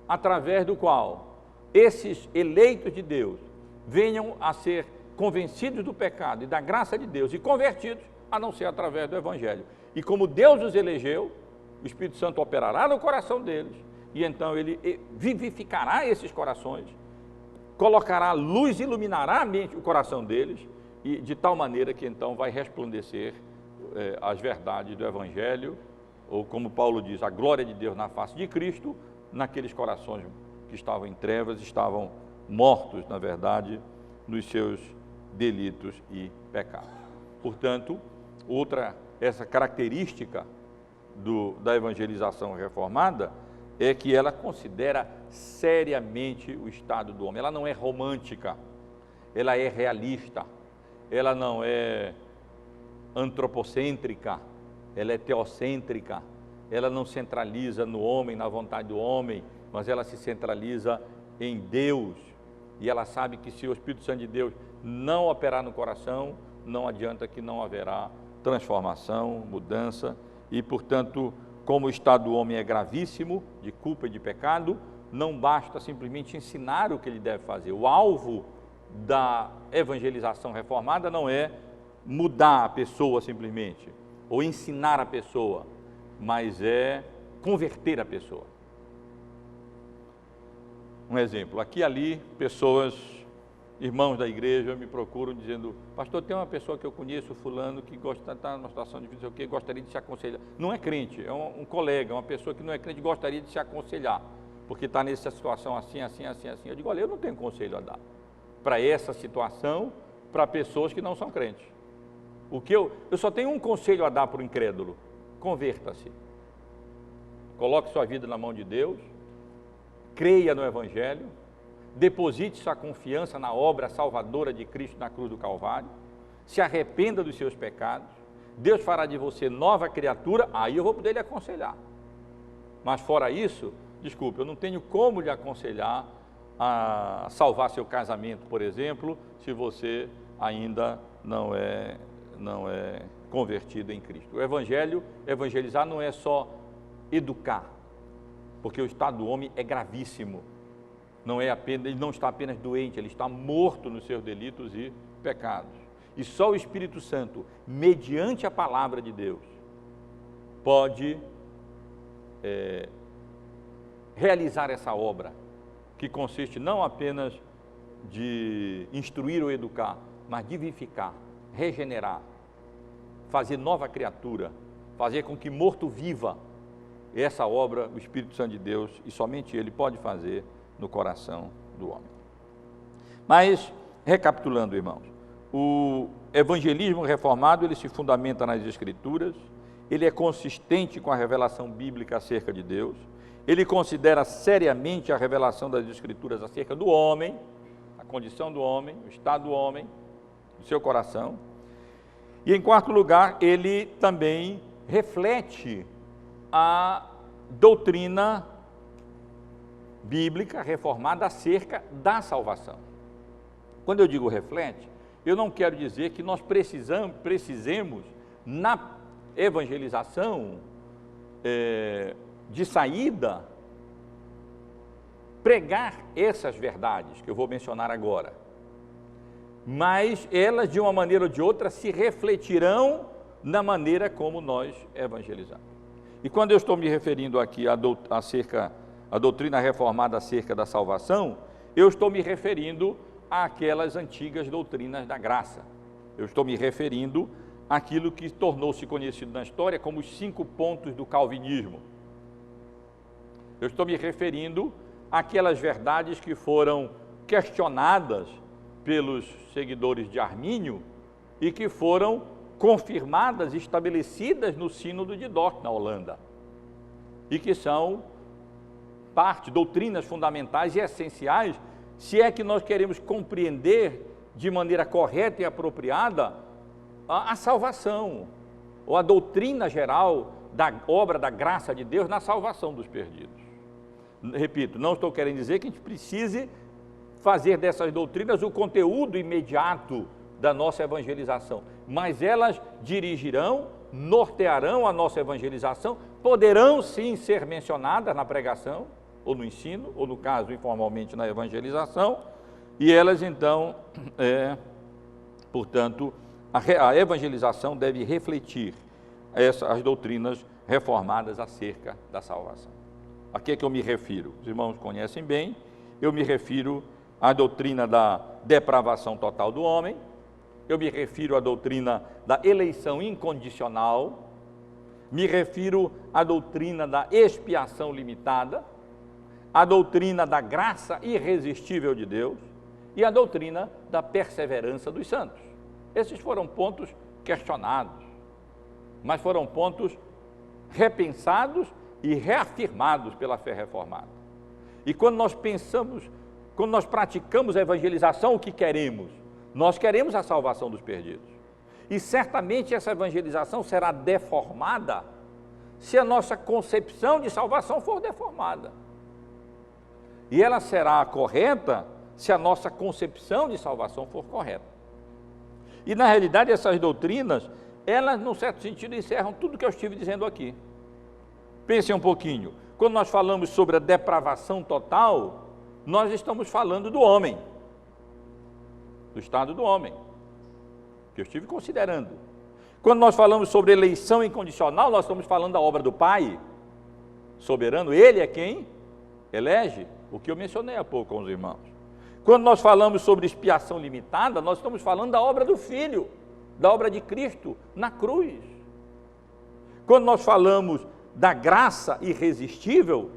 através do qual esses eleitos de Deus venham a ser convencidos do pecado e da graça de Deus e convertidos, a não ser através do Evangelho. E como Deus os elegeu, o Espírito Santo operará no coração deles, e então ele vivificará esses corações, colocará luz, iluminará a mente, o coração deles, e de tal maneira que então vai resplandecer as verdades do Evangelho, ou como Paulo diz, a glória de Deus na face de Cristo, naqueles corações que estavam em trevas, estavam mortos, na verdade, nos seus delitos e pecados. Portanto, essa característica da evangelização reformada é que ela considera seriamente o estado do homem. Ela não é romântica, ela é realista, ela não é antropocêntrica, ela é teocêntrica, ela não centraliza no homem, na vontade do homem, mas ela se centraliza em Deus, e ela sabe que se o Espírito Santo de Deus não operar no coração, não adianta, que não haverá transformação, mudança, e portanto, como o estado do homem é gravíssimo, de culpa e de pecado, não basta simplesmente ensinar o que ele deve fazer. O alvo da evangelização reformada não é mudar a pessoa simplesmente, ou ensinar a pessoa, mas é converter a pessoa. Um exemplo, aqui e ali, pessoas, irmãos da igreja, me procuram dizendo: pastor, tem uma pessoa que eu conheço, fulano, que está numa situação difícil, que gostaria de se aconselhar. Não é crente, é um colega, uma pessoa que não é crente, gostaria de se aconselhar, porque está nessa situação assim, assim, assim, assim. Eu digo: olha, eu não tenho conselho a dar para essa situação, para pessoas que não são crentes. O que eu só tenho um conselho a dar para o incrédulo: converta-se, coloque sua vida na mão de Deus, creia no Evangelho, deposite sua confiança na obra salvadora de Cristo na cruz do Calvário, se arrependa dos seus pecados, Deus fará de você nova criatura, aí eu vou poder lhe aconselhar. Mas fora isso, desculpe, eu não tenho como lhe aconselhar a salvar seu casamento, por exemplo, se você ainda não é convertido em Cristo. O Evangelho, evangelizar não é só educar, porque o estado do homem é gravíssimo. Não é apenas, ele não está apenas doente, ele está morto nos seus delitos e pecados. E só o Espírito Santo, mediante a palavra de Deus, pode realizar essa obra, que consiste não apenas de instruir ou educar, mas de vivificar, regenerar, fazer nova criatura, fazer com que morto viva. Essa obra, o Espírito Santo de Deus, e somente Ele pode fazer no coração do homem. Mas, recapitulando, irmãos, o evangelismo reformado, ele se fundamenta nas Escrituras, ele é consistente com a revelação bíblica acerca de Deus, ele considera seriamente a revelação das Escrituras acerca do homem, a condição do homem, o estado do homem, do seu coração, e em quarto lugar, ele também reflete a doutrina bíblica reformada acerca da salvação. Quando eu digo reflete, eu não quero dizer que nós precisemos na evangelização de saída, pregar essas verdades que eu vou mencionar agora, mas elas, de uma maneira ou de outra, se refletirão na maneira como nós evangelizamos. E quando eu estou me referindo aqui à doutrina reformada acerca da salvação, eu estou me referindo àquelas antigas doutrinas da graça. Eu estou me referindo àquilo que tornou-se conhecido na história como os 5 pontos do calvinismo. Eu estou me referindo àquelas verdades que foram questionadas pelos seguidores de Armínio e que foram confirmadas, estabelecidas no Sínodo de Dort, na Holanda, e que são doutrinas fundamentais e essenciais, se é que nós queremos compreender de maneira correta e apropriada a salvação, ou a doutrina geral da obra da graça de Deus na salvação dos perdidos. Repito, não estou querendo dizer que a gente precise fazer dessas doutrinas o conteúdo imediato da nossa evangelização, mas elas dirigirão, nortearão a nossa evangelização, poderão sim ser mencionadas na pregação, ou no ensino, ou no caso, informalmente, na evangelização, e elas então, portanto, a evangelização deve refletir as doutrinas reformadas acerca da salvação. A que é que eu me refiro? Os irmãos conhecem bem, eu me refiro à doutrina da depravação total do homem, eu me refiro à doutrina da eleição incondicional, me refiro à doutrina da expiação limitada, à doutrina da graça irresistível de Deus e à doutrina da perseverança dos santos. Esses foram pontos questionados, mas foram pontos repensados e reafirmados pela fé reformada. E quando nós pensamos, quando nós praticamos a evangelização, o que queremos? Nós queremos a salvação dos perdidos. E certamente essa evangelização será deformada se a nossa concepção de salvação for deformada. E ela será correta se a nossa concepção de salvação for correta. E na realidade essas doutrinas, elas num certo sentido encerram tudo que eu estive dizendo aqui. Pensem um pouquinho, quando nós falamos sobre a depravação total, nós estamos falando do homem, do estado do homem, que eu estive considerando. Quando nós falamos sobre eleição incondicional, nós estamos falando da obra do Pai soberano, Ele é quem elege, o que eu mencionei há pouco com os irmãos. Quando nós falamos sobre expiação limitada, nós estamos falando da obra do Filho, da obra de Cristo na cruz. Quando nós falamos da graça irresistível,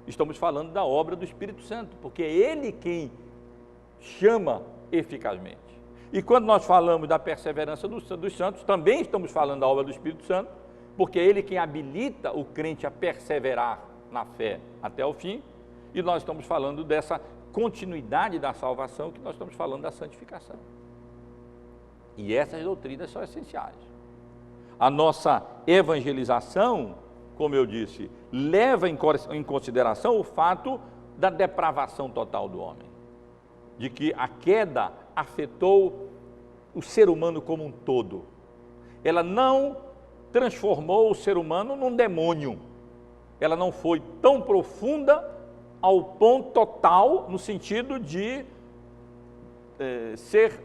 estamos falando da obra do Espírito Santo, porque é Ele quem chama eficazmente. E quando nós falamos da perseverança dos santos, também estamos falando da obra do Espírito Santo, porque é Ele quem habilita o crente a perseverar na fé até o fim, e nós estamos falando dessa continuidade da salvação, que nós estamos falando da santificação. E essas doutrinas são essenciais. A nossa evangelização, como eu disse, leva em consideração o fato da depravação total do homem, de que a queda afetou o ser humano como um todo. Ela não transformou o ser humano num demônio, ela não foi tão profunda ao ponto total, no sentido de ser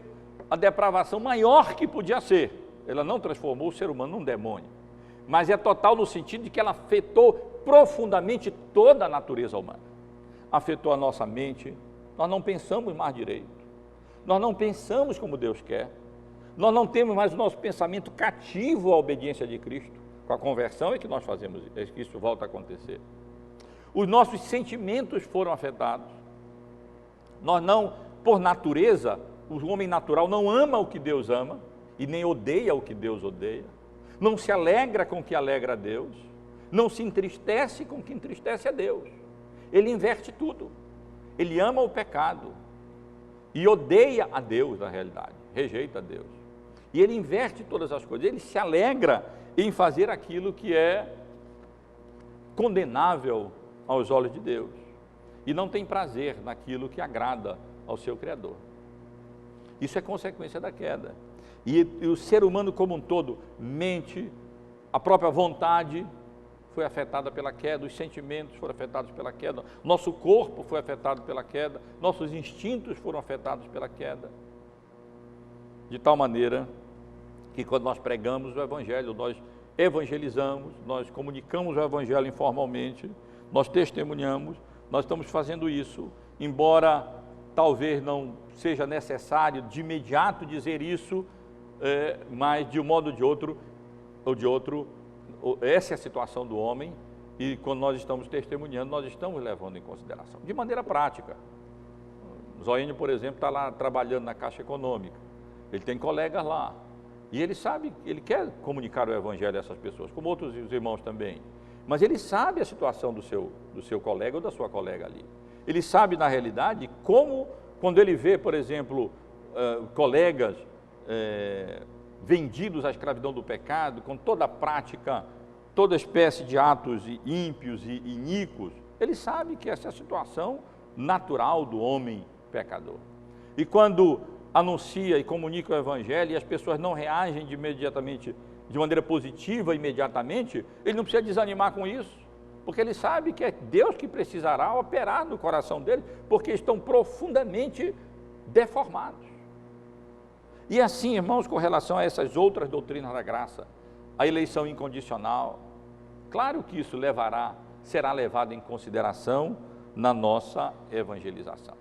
a depravação maior que podia ser. Ela não transformou o ser humano num demônio, mas é total no sentido de que ela afetou profundamente toda a natureza humana. Afetou a nossa mente, nós não pensamos mais direito, nós não pensamos como Deus quer, nós não temos mais o nosso pensamento cativo à obediência de Cristo. Com a conversão é que nós fazemos, é que isso volta a acontecer. Os nossos sentimentos foram afetados. Nós não, por natureza, o homem natural não ama o que Deus ama e nem odeia o que Deus odeia. Não se alegra com o que alegra a Deus, não se entristece com o que entristece a Deus. Ele inverte tudo. Ele ama o pecado e odeia a Deus, na realidade, rejeita a Deus. E ele inverte todas as coisas, ele se alegra em fazer aquilo que é condenável aos olhos de Deus, e não tem prazer naquilo que agrada ao seu Criador. Isso é consequência da queda. E o ser humano como um todo, mente, a própria vontade foi afetada pela queda, os sentimentos foram afetados pela queda, nosso corpo foi afetado pela queda, nossos instintos foram afetados pela queda. De tal maneira que quando nós pregamos o Evangelho, nós evangelizamos, nós comunicamos o Evangelho informalmente, nós testemunhamos, nós estamos fazendo isso, embora talvez não seja necessário de imediato dizer isso, mas de um modo ou de outro, essa é a situação do homem, e quando nós estamos testemunhando, nós estamos levando em consideração, de maneira prática. Zoínio, por exemplo, está lá trabalhando na Caixa Econômica, ele tem colegas lá, e ele sabe, ele quer comunicar o Evangelho a essas pessoas, como outros irmãos também, mas ele sabe a situação do seu colega ou da sua colega ali. Ele sabe, na realidade, como, quando ele vê, por exemplo, colegas vendidos à escravidão do pecado, com toda a prática, toda espécie de atos ímpios e iníquos, ele sabe que essa é a situação natural do homem pecador. E quando anuncia e comunica o Evangelho e as pessoas não reagem de maneira positiva imediatamente, ele não precisa desanimar com isso, porque ele sabe que é Deus que precisará operar no coração dele, porque estão profundamente deformados. E assim, irmãos, com relação a essas outras doutrinas da graça, a eleição incondicional, claro que isso será levado em consideração na nossa evangelização.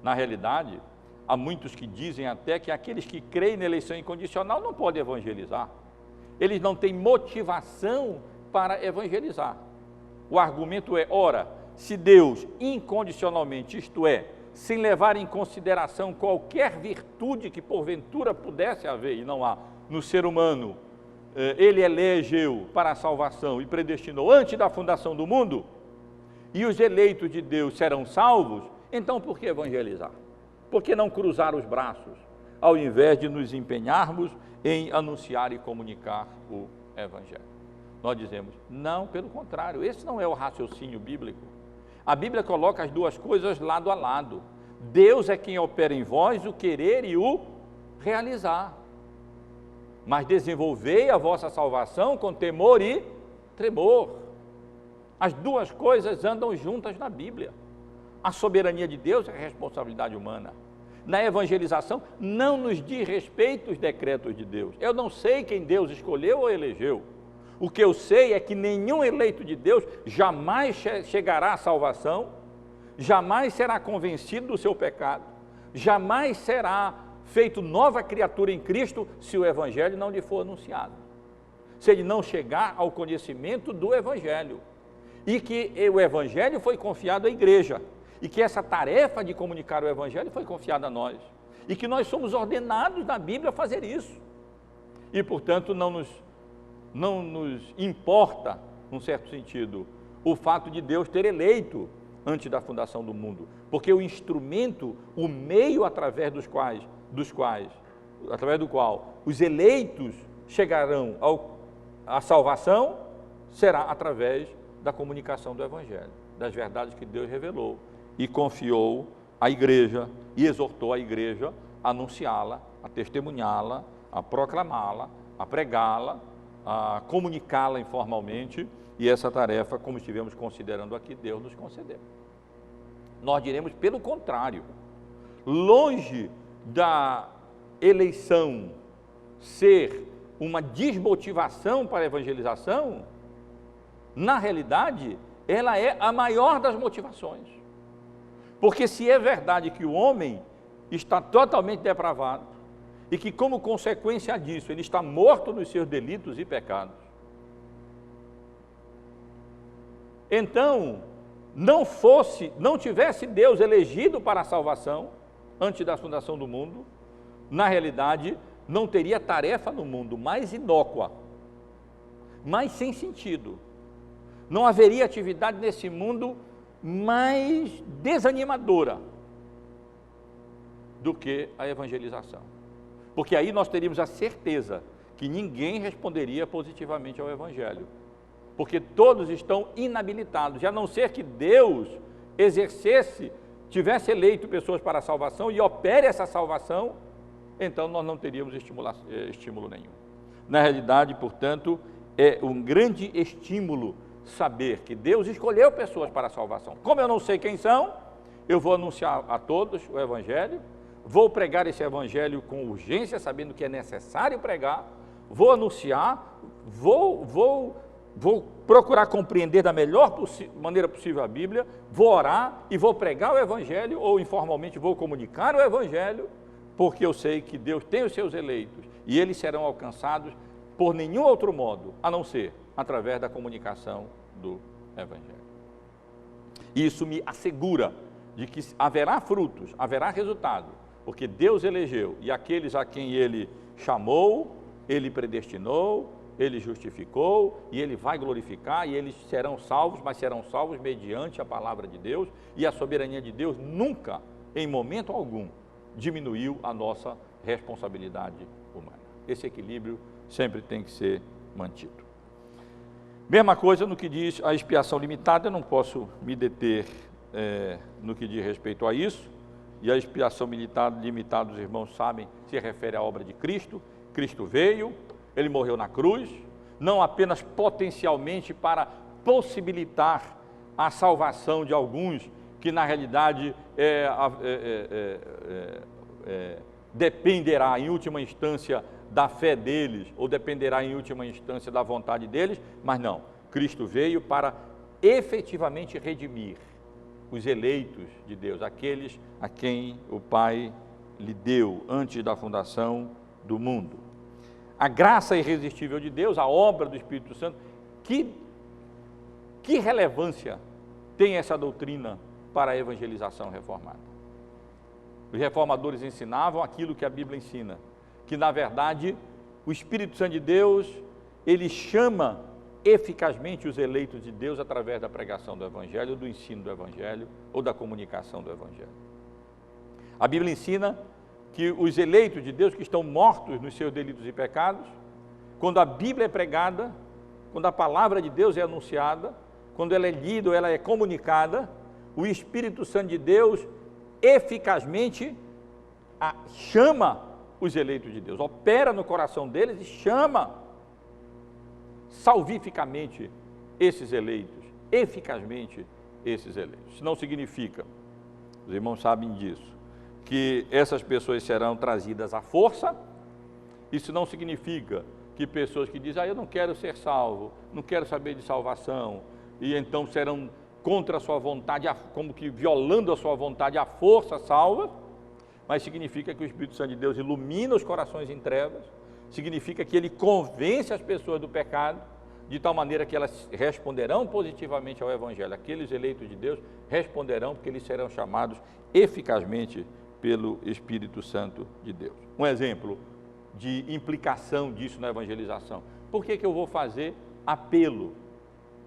Na realidade, há muitos que dizem até que aqueles que creem na eleição incondicional não podem evangelizar. Eles não têm motivação para evangelizar. O argumento é, ora, se Deus incondicionalmente, isto é, sem levar em consideração qualquer virtude que porventura pudesse haver, e não há, no ser humano, ele elegeu para a salvação e predestinou antes da fundação do mundo, e os eleitos de Deus serão salvos, então por que evangelizar? Por que não cruzar os braços, ao invés de nos empenharmos em anunciar e comunicar o Evangelho? Nós dizemos, não, pelo contrário, esse não é o raciocínio bíblico. A Bíblia coloca as duas coisas lado a lado. Deus é quem opera em vós o querer e o realizar. Mas desenvolvei a vossa salvação com temor e tremor. As duas coisas andam juntas na Bíblia. A soberania de Deus é a responsabilidade humana. Na evangelização, não nos diz respeito os decretos de Deus. Eu não sei quem Deus escolheu ou elegeu. O que eu sei é que nenhum eleito de Deus jamais chegará à salvação, jamais será convencido do seu pecado, jamais será feito nova criatura em Cristo se o Evangelho não lhe for anunciado. Se ele não chegar ao conhecimento do Evangelho. E que o Evangelho foi confiado à igreja. E que essa tarefa de comunicar o Evangelho foi confiada a nós. E que nós somos ordenados na Bíblia a fazer isso. E, portanto, não nos importa, num certo sentido, o fato de Deus ter eleito antes da fundação do mundo. Porque o instrumento, o meio através do qual os eleitos chegarão à salvação, será através da comunicação do Evangelho, das verdades que Deus revelou e confiou à igreja e exortou a igreja a anunciá-la, a testemunhá-la, a proclamá-la, a pregá-la, a comunicá-la informalmente, e essa tarefa, como estivemos considerando aqui, Deus nos concedeu. Nós diremos pelo contrário, longe da eleição ser uma desmotivação para a evangelização, na realidade, ela é a maior das motivações. Porque se é verdade que o homem está totalmente depravado e que, como consequência disso, ele está morto nos seus delitos e pecados, então, não tivesse Deus elegido para a salvação, antes da fundação do mundo, na realidade, não teria tarefa no mundo mais inócua, mais sem sentido. Não haveria atividade nesse mundo mais desanimadora do que a evangelização. Porque aí nós teríamos a certeza que ninguém responderia positivamente ao Evangelho. Porque todos estão inabilitados, a não ser que Deus tivesse eleito pessoas para a salvação e opere essa salvação, então nós não teríamos estímulo nenhum. Na realidade, portanto, é um grande estímulo saber que Deus escolheu pessoas para a salvação. Como eu não sei quem são, eu vou anunciar a todos o Evangelho, vou pregar esse Evangelho com urgência, sabendo que é necessário pregar, vou anunciar, vou procurar compreender da melhor maneira possível a Bíblia, vou orar e vou pregar o Evangelho, ou informalmente vou comunicar o Evangelho, porque eu sei que Deus tem os seus eleitos e eles serão alcançados por nenhum outro modo, a não ser através da comunicação do Evangelho. Isso me assegura de que haverá frutos, haverá resultado, porque Deus elegeu, e aqueles a quem Ele chamou, Ele predestinou, Ele justificou, e Ele vai glorificar, e eles serão salvos, mas serão salvos mediante a palavra de Deus, e a soberania de Deus nunca, em momento algum, diminuiu a nossa responsabilidade humana. Esse equilíbrio sempre tem que ser mantido. Mesma coisa no que diz a expiação limitada, eu não posso me deter no que diz respeito a isso, e a expiação limitada, os irmãos sabem, se refere à obra de Cristo. Cristo veio, Ele morreu na cruz, não apenas potencialmente para possibilitar a salvação de alguns que na realidade dependerá em última instância da fé deles, ou dependerá em última instância da vontade deles, mas não, Cristo veio para efetivamente redimir os eleitos de Deus, aqueles a quem o Pai lhe deu antes da fundação do mundo. A graça irresistível de Deus, a obra do Espírito Santo, que relevância tem essa doutrina para a evangelização reformada? Os reformadores ensinavam aquilo que a Bíblia ensina, que na verdade o Espírito Santo de Deus ele chama eficazmente os eleitos de Deus através da pregação do Evangelho, do ensino do Evangelho ou da comunicação do Evangelho. A Bíblia ensina que os eleitos de Deus que estão mortos nos seus delitos e pecados, quando a Bíblia é pregada, quando a palavra de Deus é anunciada, quando ela é lida ou ela é comunicada, o Espírito Santo de Deus eficazmente chama os eleitos de Deus, opera no coração deles e chama salvificamente esses eleitos, eficazmente esses eleitos. Isso não significa, os irmãos sabem disso, que essas pessoas serão trazidas à força. Isso não significa que pessoas que dizem, eu não quero ser salvo, não quero saber de salvação, e então serão contra a sua vontade, como que violando a sua vontade à força salva, mas significa que o Espírito Santo de Deus ilumina os corações em trevas, significa que ele convence as pessoas do pecado, de tal maneira que elas responderão positivamente ao Evangelho. Aqueles eleitos de Deus responderão, porque eles serão chamados eficazmente pelo Espírito Santo de Deus. Um exemplo de implicação disso na evangelização. Por que eu vou fazer apelo?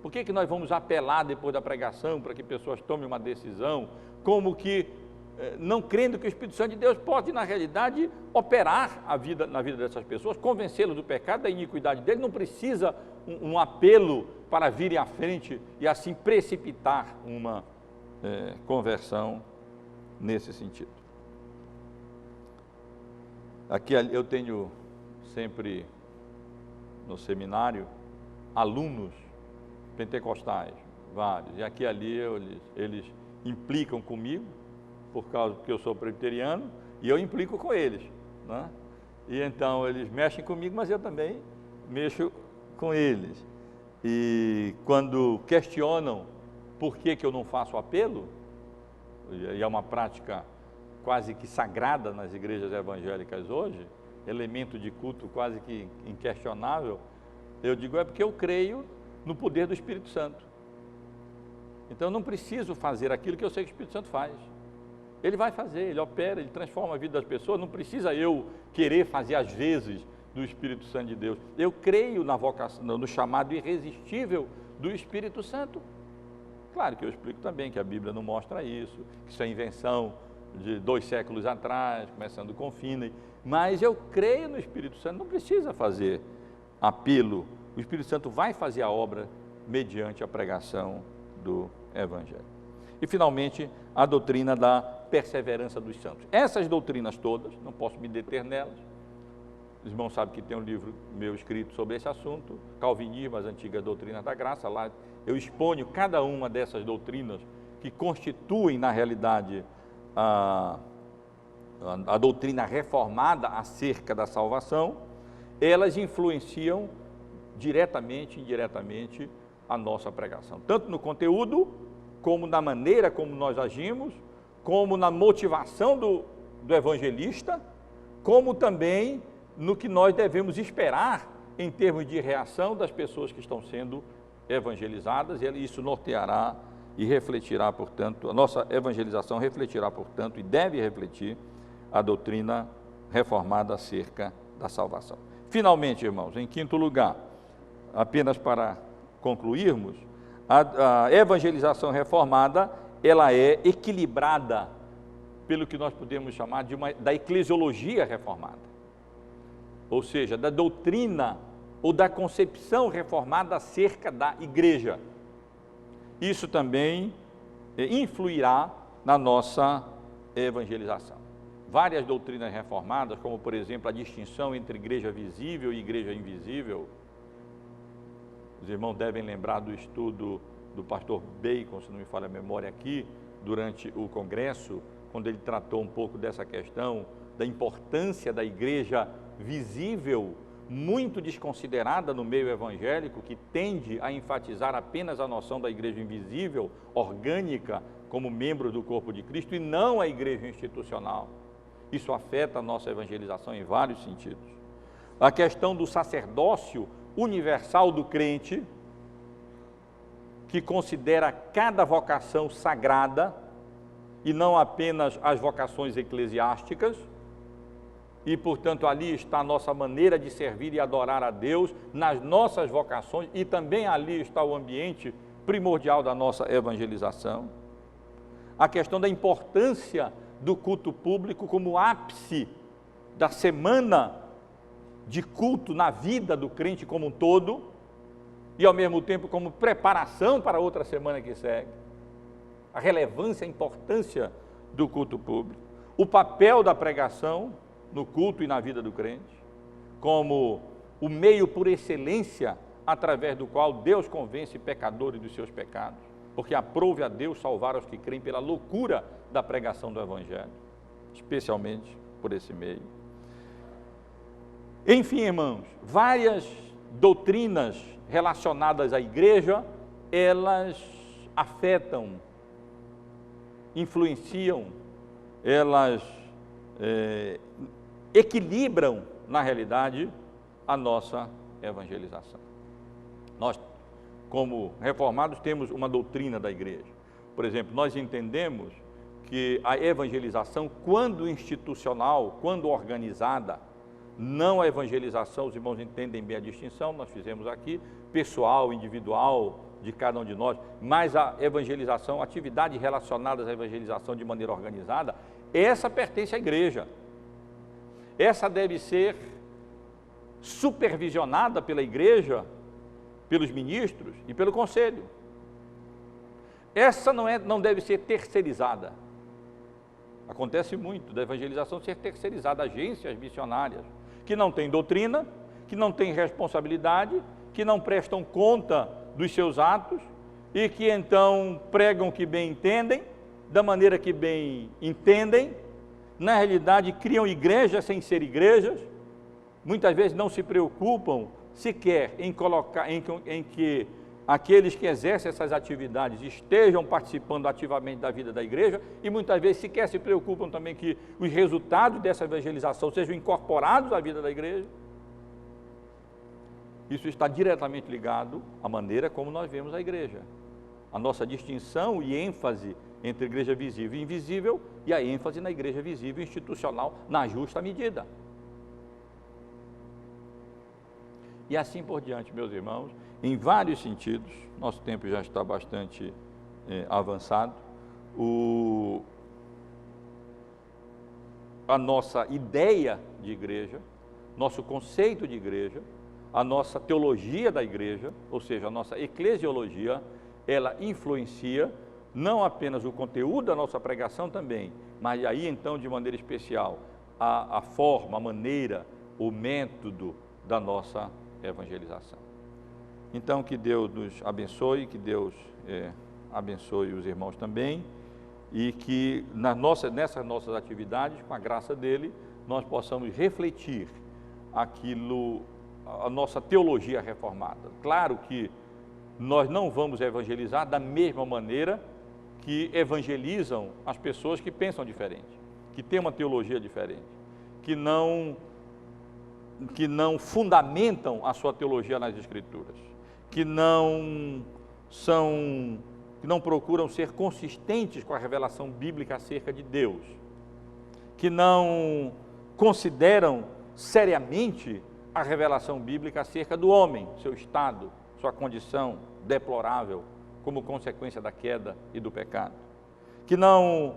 Por que nós vamos apelar depois da pregação para que pessoas tomem uma decisão, como que não crendo que o Espírito Santo de Deus pode, na realidade, operar na vida dessas pessoas, convencê-los do pecado, da iniquidade deles? Não precisa um apelo para virem à frente e assim precipitar uma conversão nesse sentido. Aqui eu tenho sempre no seminário alunos pentecostais, vários, e aqui e ali eles implicam comigo, por causa que eu sou presbiteriano, e eu implico com eles, né? E então eles mexem comigo, mas eu também mexo com eles. E quando questionam por que eu não faço apelo, e é uma prática quase que sagrada nas igrejas evangélicas hoje, elemento de culto quase que inquestionável, eu digo, é porque eu creio no poder do Espírito Santo. Então eu não preciso fazer aquilo que eu sei que o Espírito Santo faz. Ele vai fazer, ele opera, ele transforma a vida das pessoas, não precisa eu querer fazer às vezes do Espírito Santo de Deus. Eu creio na vocação, no chamado irresistível do Espírito Santo. Claro que eu explico também que a Bíblia não mostra isso, que isso é invenção de 2 séculos atrás, começando com Finney, mas eu creio no Espírito Santo, não precisa fazer apelo. O Espírito Santo vai fazer a obra mediante a pregação do Evangelho. E, finalmente, a doutrina da perseverança dos santos. Essas doutrinas todas, não posso me deter nelas. Os irmãos sabem que tem um livro meu escrito sobre esse assunto, Calvinismo, as Antigas Doutrinas da Graça. Lá eu exponho cada uma dessas doutrinas que constituem, na realidade, a doutrina reformada acerca da salvação. Elas influenciam diretamente e indiretamente a nossa pregação, tanto no conteúdo, como na maneira como nós agimos, como na motivação do evangelista, como também no que nós devemos esperar em termos de reação das pessoas que estão sendo evangelizadas, e isso norteará e refletirá, portanto, a nossa evangelização refletirá, portanto, e deve refletir a doutrina reformada acerca da salvação. Finalmente, irmãos, em quinto lugar, apenas para concluirmos, a evangelização reformada, ela é equilibrada pelo que nós podemos chamar da eclesiologia reformada, ou seja, da doutrina ou da concepção reformada acerca da igreja. Isso também influirá na nossa evangelização. Várias doutrinas reformadas, como por exemplo a distinção entre igreja visível e igreja invisível. Os irmãos devem lembrar do estudo do pastor Bacon, se não me falha a memória aqui, durante o congresso, quando ele tratou um pouco dessa questão, da importância da igreja visível, muito desconsiderada no meio evangélico, que tende a enfatizar apenas a noção da igreja invisível, orgânica, como membro do corpo de Cristo, e não a igreja institucional. Isso afeta a nossa evangelização em vários sentidos. A questão do sacerdócio universal do crente, que considera cada vocação sagrada e não apenas as vocações eclesiásticas. e, portanto, ali está a nossa maneira de servir e adorar a Deus, nas nossas vocações, e também ali está o ambiente primordial da nossa evangelização. A questão da importância do culto público como ápice da semana de culto na vida do crente como um todo, e ao mesmo tempo como preparação para outra semana que segue. A relevância, a importância do culto público, o papel da pregação no culto e na vida do crente, como o meio por excelência através do qual Deus convence pecadores dos seus pecados, porque aprove a Deus salvar os que creem pela loucura da pregação do Evangelho, especialmente por esse meio. Enfim, irmãos, várias doutrinas relacionadas à igreja, elas afetam, influenciam, elas equilibram, na realidade, a nossa evangelização. Nós, como reformados, temos uma doutrina da igreja. Por exemplo, nós entendemos que a evangelização, quando institucional, quando organizada, não a evangelização, os irmãos entendem bem a distinção, nós fizemos aqui, pessoal, individual, de cada um de nós, mas a evangelização, atividade relacionada à evangelização de maneira organizada, essa pertence à igreja. Essa deve ser supervisionada pela igreja, pelos ministros e pelo conselho. Essa não deve ser terceirizada. Acontece muito da evangelização ser terceirizada, agências missionárias, que não têm doutrina, que não têm responsabilidade, que não prestam conta dos seus atos e que então pregam o que bem entendem, da maneira que bem entendem, na realidade criam igrejas sem ser igrejas, muitas vezes não se preocupam sequer em colocar, em que aqueles que exercem essas atividades estejam participando ativamente da vida da igreja e muitas vezes sequer se preocupam também que os resultados dessa evangelização sejam incorporados à vida da igreja. Isso está diretamente ligado à maneira como nós vemos a igreja. A nossa distinção e ênfase entre igreja visível e invisível e a ênfase na igreja visível e institucional na justa medida. E assim por diante, meus irmãos, em vários sentidos, nosso tempo já está bastante avançado, a nossa ideia de igreja, nosso conceito de igreja, a nossa teologia da igreja, ou seja, a nossa eclesiologia, ela influencia não apenas o conteúdo da nossa pregação também, mas aí então de maneira especial a forma, a maneira, o método da nossa evangelização. Então que Deus nos abençoe, que Deus abençoe os irmãos também e que nessas nossas atividades, com a graça dele, nós possamos refletir a nossa teologia reformada. Claro que nós não vamos evangelizar da mesma maneira que evangelizam as pessoas que pensam diferente, que têm uma teologia diferente, que não fundamentam a sua teologia nas Escrituras, que não procuram ser consistentes com a revelação bíblica acerca de Deus, que não consideram seriamente a revelação bíblica acerca do homem, seu estado, sua condição deplorável, como consequência da queda e do pecado, que não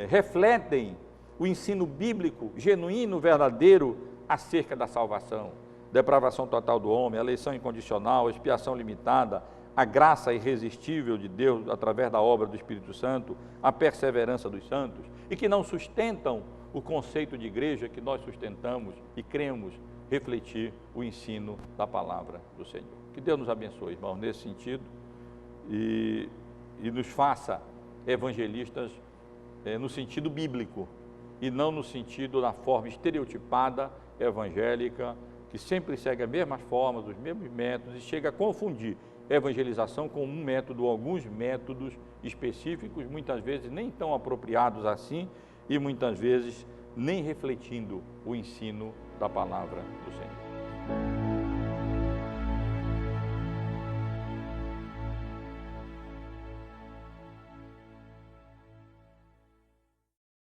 refletem o ensino bíblico genuíno, verdadeiro, acerca da salvação, depravação total do homem, a eleição incondicional, a expiação limitada, a graça irresistível de Deus através da obra do Espírito Santo, a perseverança dos santos, e que não sustentam o conceito de igreja que nós sustentamos e cremos refletir o ensino da palavra do Senhor. Que Deus nos abençoe, irmãos, nesse sentido, e nos faça evangelistas no sentido bíblico, e não no sentido da forma estereotipada evangélica, que sempre segue as mesmas formas, os mesmos métodos, e chega a confundir evangelização com um método, alguns métodos específicos, muitas vezes nem tão apropriados assim, e muitas vezes nem refletindo o ensino da palavra do Senhor.